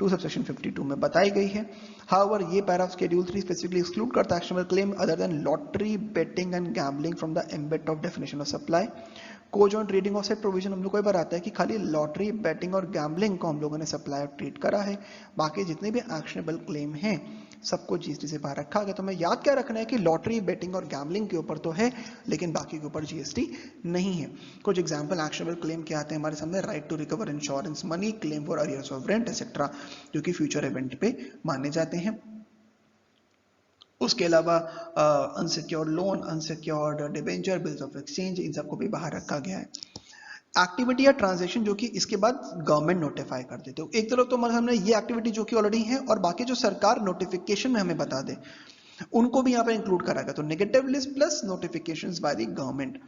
2 सबसेक्शन 52 में बताई गई है। हाउएवर ये पैरा शेड्यूल 3 स्पेसिफिकली एक्सक्लूड करता है actionable claim other than lottery, betting and gambling from the ambit of definition of supply. Conjoint reading of said provision हम लोग को एक बार आता है कि खाली लॉटरी, बेटिंग और गैम्बलिंग को हम लोगों ने सप्लाई ट्रीट करा है, बाकी जितने भी एक्शनेबल क्लेम हैं सबको जीएसटी से बाहर रखा गया। तो हमें याद क्या रखना है कि लॉटरी, बेटिंग और गैम्बलिंग के ऊपर तो है लेकिन बाकी के ऊपर जीएसटी नहीं है। कुछ एग्जांपल एक्शनेबल क्लेम के आते हैं हमारे सामने, right to recover insurance money, claim for arrears of rent etcetera, जो कि फ्यूचर इवेंट पे माने जाते हैं। उसके अलावा unsecured loan, unsecured debenture, bills of exchange, इन सबको भी बाहर रखा गया है। एक्टिविटी या ट्रांजैक्शन जो कि इसके बाद गवर्नमेंट नोटिफाई कर देते हो, एक तरफ तो हमारे सामने ये एक्टिविटी जो कि ऑलरेडी है और बाकी जो सरकार नोटिफिकेशन में हमें बता दे उनको भी यहाँ पे इंक्लूड करा गया। तो negative list plus notifications by the government.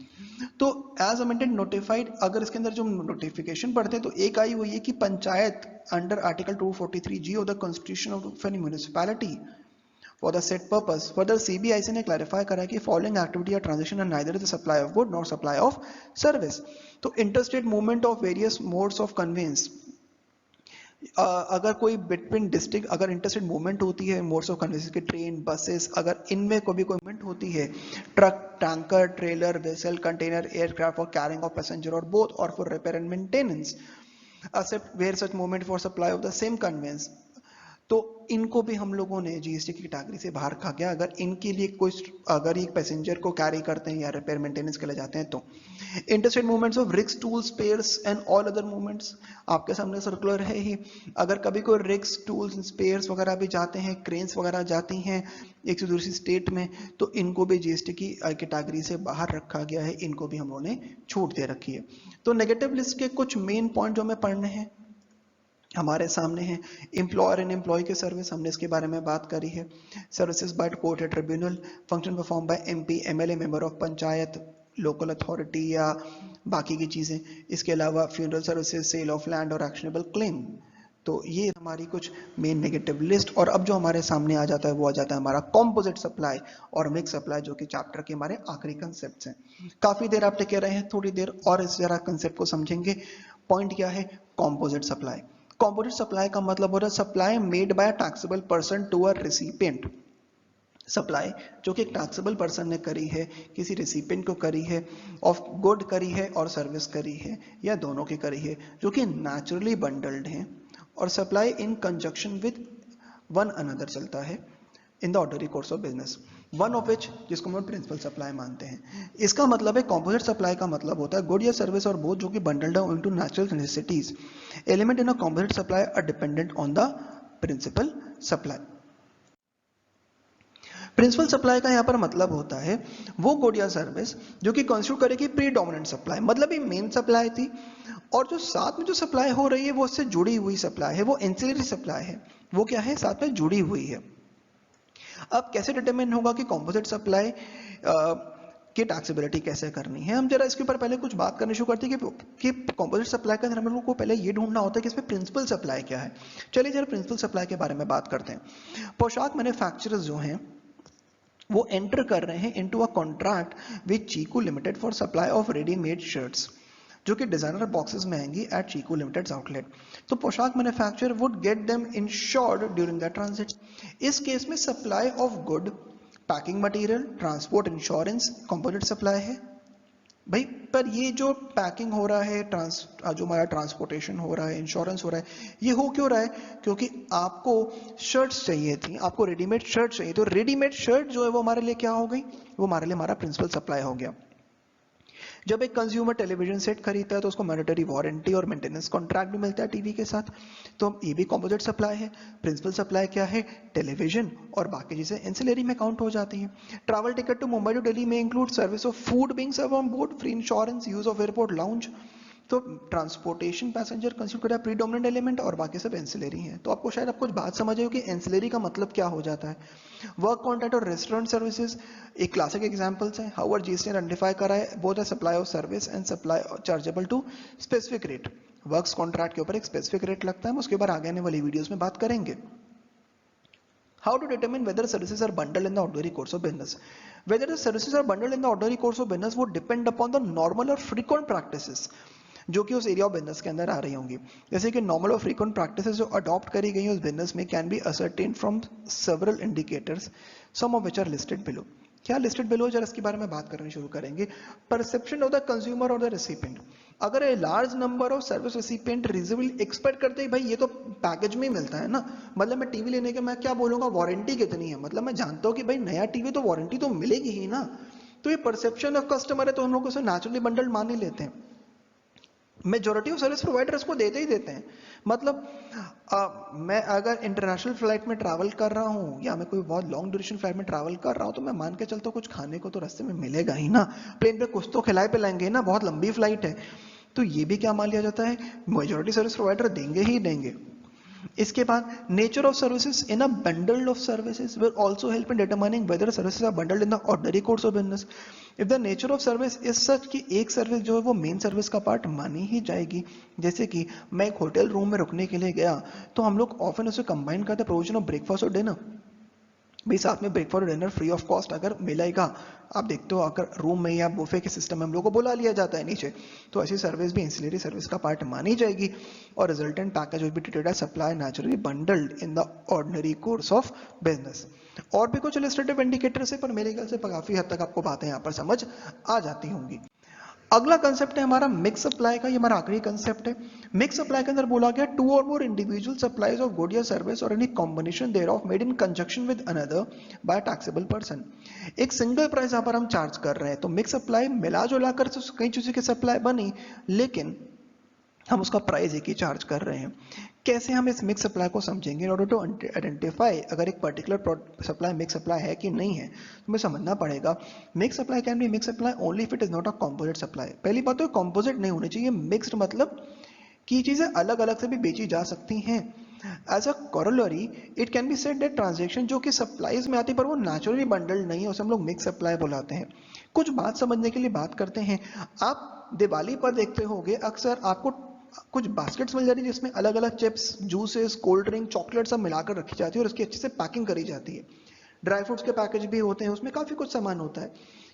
तो एज अमेंडेड नोटिफाइड, अगर इसके अंदर जो नोटिफिकेशन पढ़ते हैं तो एक आई हुई है कि panchayat under article 243G of the constitution of any municipality for the said purpose. Further, CBIC ने क्लैरिफाई करा कि फॉलोइंग एक्टिविटी या transaction are neither the supply of good nor supply of service. तो interstate movement of various modes of conveyance, अगर कोई between district अगर interstate movement होती है मोड्स ऑफ कन्वेंस के, ट्रेन, बसेस, अगर इनमें कोई मूवमेंट होती है, truck, tanker, trailer, vessel, container, aircraft for carrying of passenger और बोथ और for repair and maintenance, except where such movement for supply of the same conveyance, तो इनको भी हम लोगों ने जीएसटी की कैटेगरी से बाहर रखा गया। अगर इनके लिए कोई, अगर एक पैसेंजर को कैरी करते हैं या रिपेयर मेंटेनेंस के लिए जाते हैं तो। Interstate movements of rigs, tools, spares and all other movements, आपके सामने सर्कुलर है ही, अगर कभी कोई रिक्स, टूल्स, स्पेयर्स वगैरह भी जाते हैं, क्रेन्स वगैरह जाती हैं एक से दूसरी स्टेट में, तो इनको भी जीएसटी की कैटेगरी से बाहर रखा गया है, इनको भी हम लोगों ने छूट दे रखी है। तो नेगेटिव लिस्ट के कुछ मेन पॉइंट जो हमें पढ़ने हैं हमारे सामने है। एम्प्लॉयर एंड एम्प्लॉय के सर्विस, हमने इसके बारे में बात करी है। सर्विसेज बाय कोर्ट या tribunal, function perform by MP, MLA, member of panchayat, local authority या बाकी की चीज़ें। इसके अलावा funeral services, sale of land और एक्शनेबल क्लेम। तो ये हमारी कुछ मेन नेगेटिव लिस्ट। और अब जो हमारे सामने आ जाता है वो आ जाता है हमारा कॉम्पोजिट सप्लाई और मिक्स सप्लाई, जो कि चैप्टर के हमारे आखिरी कंसेप्ट हैं। काफ़ी देर आप टिके रहे हैं, थोड़ी देर और इस जरा कंसेप्ट को समझेंगे। पॉइंट क्या है कॉम्पोजिट सप्लाई? कॉम्पोजिट सप्लाई का मतलब हो रहा है supply made by taxable person to a recipient. Supply जो कि एक टैक्सेबल पर्सन ने करी है, किसी रिसिपिएंट को करी है, ऑफ गुड करी है और सर्विस करी है, या दोनों की करी है, जो कि नेचुरली बंडल्ड है और supply in conjunction with one another चलता है in the ordinary course of business, one of which, जिसको हम प्रिंसिपल सप्लाई मानते हैं। इसका मतलब है कॉम्पोजिट सप्लाई का मतलब होता है गुड या सर्विस और बोथ जो कि बंडल्ड है into natural necessities. Element in a composite supply are dependent on the principal supply. Principal supply का यहाँ पर मतलब होता है वो गुड या सर्विस जो कि कॉन्स्टिट्यूट करेगी प्रीडोमिनेंट सप्लाई, मतलब ये मेन सप्लाई थी और जो साथ में जो सप्लाई हो रही है वो उससे जुड़ी हुई सप्लाई है, वो एंसिलरी सप्लाई है, वो क्या है साथ में जुड़ी हुई है। अब कैसे डिटरमिन होगा कि कॉम्पोजिट सप्लाई की टैक्सेबिलिटी कैसे करनी है? हम जरा इसके ऊपर पहले कुछ बात करनी शुरू करते हैं कि कॉम्पोजिट सप्लाई का हम लोग को पहले ये ढूंढना होता है कि इसमें प्रिंसिपल सप्लाई क्या है। चलिए जरा प्रिंसिपल सप्लाई के बारे में बात करते हैं। पोशाक मैन्युफैक्चरर्स जो हैं वो एंटर कर रहे हैं into a contract with Chiku limited for supply of readymade shirts, जो कि डिजाइनर बॉक्सेस में आएंगी एट चीकू लिमिटेड आउटलेट। तो पोशाक manufacturer would get them insured during the transit. इस केस में supply of good packing material, transport, insurance composite supply है भाई। पर ये जो पैकिंग हो रहा है, जो हमारा ट्रांसपोर्टेशन हो रहा है, इंश्योरेंस हो रहा है, ये हो क्यों रहा है? क्योंकि आपको शर्ट्स चाहिए थी, आपको रेडीमेड शर्ट चाहिए, तो रेडीमेड शर्ट जो है वो हमारे लिए क्या हो गई? वो हमारे लिए हमारा प्रिंसिपल सप्लाई हो गया। जब एक कंज्यूमर टेलीविजन सेट खरीदता है तो उसको मैंडेटरी वारंटी और मेंटेनेंस कॉन्ट्रैक्ट भी मिलता है टीवी के साथ, तो ये भी कंपोजिट सप्लाई है। प्रिंसिपल सप्लाई क्या है? टेलीविजन और बाकी चीजें एंसिलरी में काउंट हो जाती हैं। Travel ticket to Mumbai to Delhi में include service of food being serve on board, free insurance, use of airport lounge. तो ट्रांसपोर्टेशन पैसेंजर कंस्टिट्यूट है प्रीडोमिनेंट एलिमेंट और बाकी सब एंसिलरी हैं। तो आपको शायद आप कुछ बात समझ आए हो कि एंसिलरी का मतलब क्या हो जाता है। वर्क कॉन्ट्रैक्ट और रेस्टोरेंट सर्विसेज एक क्लासिक एग्जांपल्स हैं। हाउवर जीएसटी ने आइडेंटिफाई करा है both a supply of service and supply chargeable to specific rate. Works contract के ऊपर एक स्पेसिफिक रेट लगता है, हम उसके ऊपर आगे आने वाली वीडियोस में बात करेंगे। How to determine whether services are bundled in the ordinary course of business? Whether the services are bundled in the ordinary course of business would depend upon the normal or frequent practices जो कि उस area of business के अंदर आ रही होंगी। जैसे कि normal और फ्रीक्वेंट प्रैक्टिसेस जो अडॉप्ट करी गई हैं उस बिजनेस में can be ascertain from several indicators, some of which are listed below. क्या लिस्टेड बिलो, जरा इसके बारे में बात करनी शुरू करेंगे। परसेप्शन ऑफ द कंज्यूमर और द रेसिपिएंट। अगर a large number of service recipient reasonably expect करते हैं भाई ये तो पैकेज में ही मिलता है ना, मतलब मैं टीवी लेने के मैं क्या बोलूंगा वारंटी कितनी है, मतलब मैं जानता हूँ कि भाई नया टीवी तो वारंटी तो मिलेगी ही ना, तो ये परसेप्शन ऑफ कस्टमर है तो हम लोग उसे नेचुरली बंडल मान ही लेते हैं। मेजोरिटी ऑफ सर्विस प्रोवाइडर्स को देते ही देते हैं। मतलब मैं अगर इंटरनेशनल फ्लाइट में ट्रैवल कर रहा हूँ या मैं कोई बहुत लॉन्ग ड्यूरेशन फ्लाइट में ट्रैवल कर रहा हूँ तो मैं मान के चलता हूँ कुछ खाने को तो रास्ते में मिलेगा ही ना, प्लेन पे कुछ तो खिलाए पिलाएंगे ना, बहुत लंबी फ्लाइट है। तो ये भी क्या मान लिया जाता है, मेजोरिटी सर्विस प्रोवाइडर देंगे ही देंगे। इसके बाद nature of services in a bundle of services will also help in determining whether services are bundled in the ordinary course of business. If the nature of service is such कि एक service जो है वो main service का part मानी ही जाएगी, जैसे कि मैं एक होटल रूम में रुकने के लिए गया तो हम लोग ऑफन उसे कंबाइन करते हैं प्रोविजन ऑफ ब्रेकफास्ट और डिनर, भाई साथ में ब्रेकफास्ट और डिनर फ्री ऑफ कॉस्ट अगर मिलेगा। आप देखते हो अगर रूम में या बुफे के सिस्टम में हम लोग को बुला लिया जाता है नीचे, तो ऐसी सर्विस भी इंसिलरी सर्विस का पार्ट मानी जाएगी और resultant package will be treated as supply naturally bundled in the ordinary course of business. और भी कुछ इलस्ट्रेटिव इंडिकेटर्स है पर मेरे ख्याल से काफी हद तक आपको बातें यहाँ पर समझ आ जाती होंगी। अगला कंसेप्ट है हमारा मिक्स सप्लाई का, ये हमारा आखिरी कंसेप्ट है। मिक्स सप्लाई के अंदर बोला गया टू और more individual supplies of good या सर्विस और any combination thereof made in conjunction with another by taxable person. एक सिंगल प्राइस यहाँ पर हम चार्ज कर रहे हैं, तो मिक्स सप्लाई मिला जुला कर कई चीजों की सप्लाई बनी लेकिन हम उसका प्राइस एक ही चार्ज कर रहे हैं। कैसे हम इस मिक्स सप्लाई को समझेंगे? इन ऑर्डर टू आइडेंटिफाई अगर एक पर्टिकुलर सप्लाई मिक्स सप्लाई है कि नहीं है तो हमें समझना पड़ेगा mix supply can be mix supply only if it is not a composite supply. पहली बात तो कॉम्पोजिट नहीं होनी चाहिए, मिक्स्ड मतलब कि चीजें अलग अलग से भी बेची जा सकती हैं। As a corollary it can be said that transaction जो कि सप्लाईज में आती पर वो नेचुरली बंडल्ड नहीं है उसे हम लोग मिक्स सप्लाई बुलाते हैं। कुछ बात समझने के लिए बात करते हैं। आप दिवाली पर देखते होंगे अक्सर आपको कुछ बास्केट्स मिल जाती है जिसमें अलग अलग chips, juices, cold drink, chocolate सब मिलाकर रखी जाती है और उसकी अच्छे से पैकिंग करी जाती है। ड्राई फ्रूट्स के पैकेज भी होते हैं, उसमें काफी कुछ सामान होता है।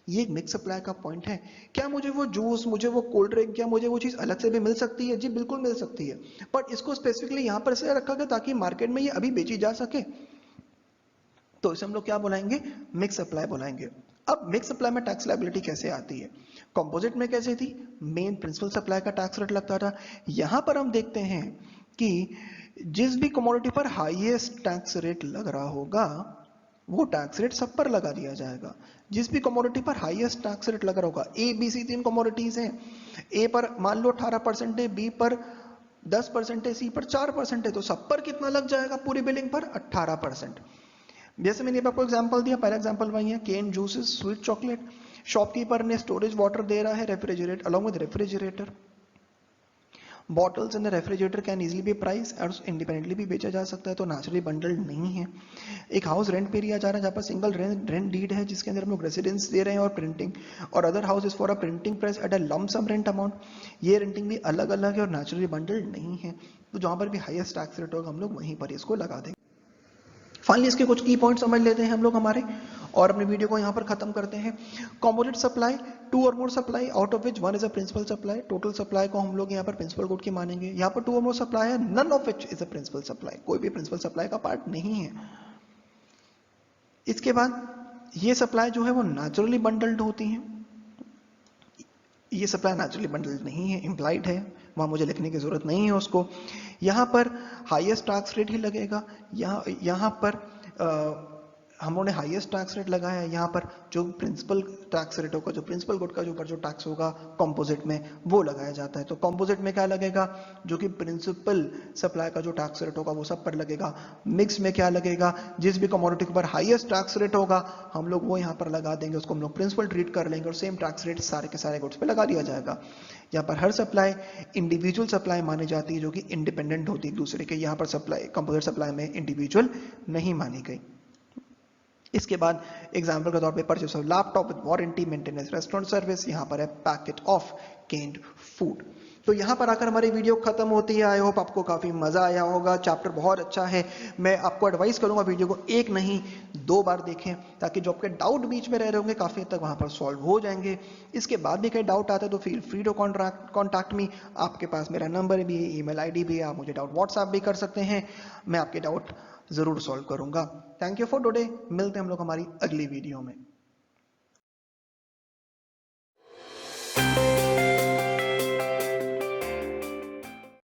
ये एक मिक्स सप्लाई का पॉइंट है। क्या मुझे वो जूस, मुझे वो कोल्ड ड्रिंक, क्या मुझे वो चीज अलग से भी मिल सकती है? जी बिल्कुल मिल सकती है, बट इसको स्पेसिफिकली यहाँ पर से रखा गया ताकि मार्केट में ये अभी बेची जा सके, तो इसे हम लोग क्या बुलाएंगे? मिक्स सप्लाई बुलाएंगे। अब मिक्स सप्लाई में टैक्स लायबिलिटी कैसे आती है? कंपोजिट में कैसे थी? मेन प्रिंसिपल सप्लाई का टैक्स रेट लगता था। यहां पर हम देखते हैं कि जिस भी कमोडिटी पर हाईएस्ट टैक्स रेट लग रहा होगा वो टैक्स रेट सब पर लगा दिया जाएगा। जिस भी कमोडिटी पर हाईएस्ट टैक्स रेट लग रहा होगा, ए बी सी तीन कमोडिटीज हैं, ए पर मान लो 18% है, बी पर 10% है, सी पर 4% है, तो सब पर कितना लग जाएगा? पूरी बिलिंग पर 18%। जैसे मैंने आपको एग्जांपल दिया, पहला एग्जांपल वही है केन जूसेस स्वीट चॉकलेट। शॉपकीपर ने स्टोरेज वाटर दे रहा है refrigerator along with refrigerator. Bottles in the refrigerator can easily B price और इंडिपेंडेंटली भी बेचा जा सकता है, तो नेचुरली बंडल्ड नहीं है। एक हाउस रेंट पे लिया जा रहा है जहाँ पर सिंगल रेंट डीड है जिसके अंदर हम लोग रेसिडेंस दे रहे हैं और प्रिंटिंग, और other house is for a printing press at a lump sum rent amount. ये रेंटिंग भी अलग अलग है और नेचुरली बंडल्ड नहीं है, तो जहाँ पर भी हाईएस्ट टैक्स रेट होगा हम लोग वहीं पर इसको लगा देंगे। फाइनली इसके कुछ की पॉइंट समझ लेते हैं हम लोग हमारे और अपने वीडियो को यहाँ पर खत्म करते हैं। कॉम्पोजिट सप्लाई टू और more supply out of which one is a principal supply. Total supply को हम लोग यहाँ पर प्रिंसिपल गुड की मानेंगे। यहाँ पर टू और मोर सप्लाई है, none of which is a principal supply, कोई भी प्रिंसिपल सप्लाई का पार्ट नहीं है। इसके बाद ये सप्लाई जो है वो नेचुरली बंडल्ड होती हैं। ये सप्लाई नेचुरली बंडल्ड नहीं है, इम्प्लाइड है, वहाँ मुझे लिखने की ज़रूरत नहीं है उसको। यहाँ पर हाईएस्ट टैक्स रेट ही लगेगा। यहाँ पर हम लोगों ने हाईएस्ट टैक्स रेट लगाया है। यहाँ पर जो प्रिंसिपल टैक्स रेट होगा, जो प्रिंसिपल गुड का ऊपर जो टैक्स होगा कंपोजिट में, वो लगाया जाता है। तो कंपोजिट में क्या लगेगा, जो कि प्रिंसिपल सप्लाई का जो टैक्स रेट होगा वो सब पर लगेगा। मिक्स में क्या लगेगा, जिस भी कमोडिटी के ऊपर हाईएस्ट टैक्स रेट होगा हम लोग वो यहाँ पर लगा देंगे, उसको हम लोग प्रिंसिपल ट्रीट कर लेंगे और सेम टैक्स रेट सारे के सारे गुड्स पे लगा दिया जाएगा। यहाँ पर हर सप्लाई इंडिविजुअल सप्लाई मानी जाती है, जो कि इंडिपेंडेंट होती है एक दूसरे के। यहाँ पर सप्लाई कंपोजिट सप्लाई में इंडिविजुअल नहीं मानी गई। इसके बाद एग्जाम्पल के तौर पे purchase of laptop with warranty, maintenance, restaurant service, यहाँ पर है पैकेट ऑफ केन्ड फूड। तो यहाँ पर आकर हमारी वीडियो खत्म होती है। आई होप आपको काफी मजा आया होगा। चैप्टर बहुत अच्छा है। मैं आपको एडवाइस करूंगा वीडियो को एक नहीं 2 बार देखें, ताकि जो आपके डाउट बीच में रह रहे होंगे काफी हद तक वहां पर सॉल्व हो जाएंगे। इसके बाद भी कहीं डाउट आता है तो feel free to contact me. आपके पास मेरा नंबर भी है, ईमेल आईडी भी है, आप मुझे डाउट व्हाट्सएप भी कर सकते हैं। मैं आपके डाउट जरूर सॉल्व करूंगा। Thank you for today. मिलते हैं हम लोग हमारी अगली वीडियो में।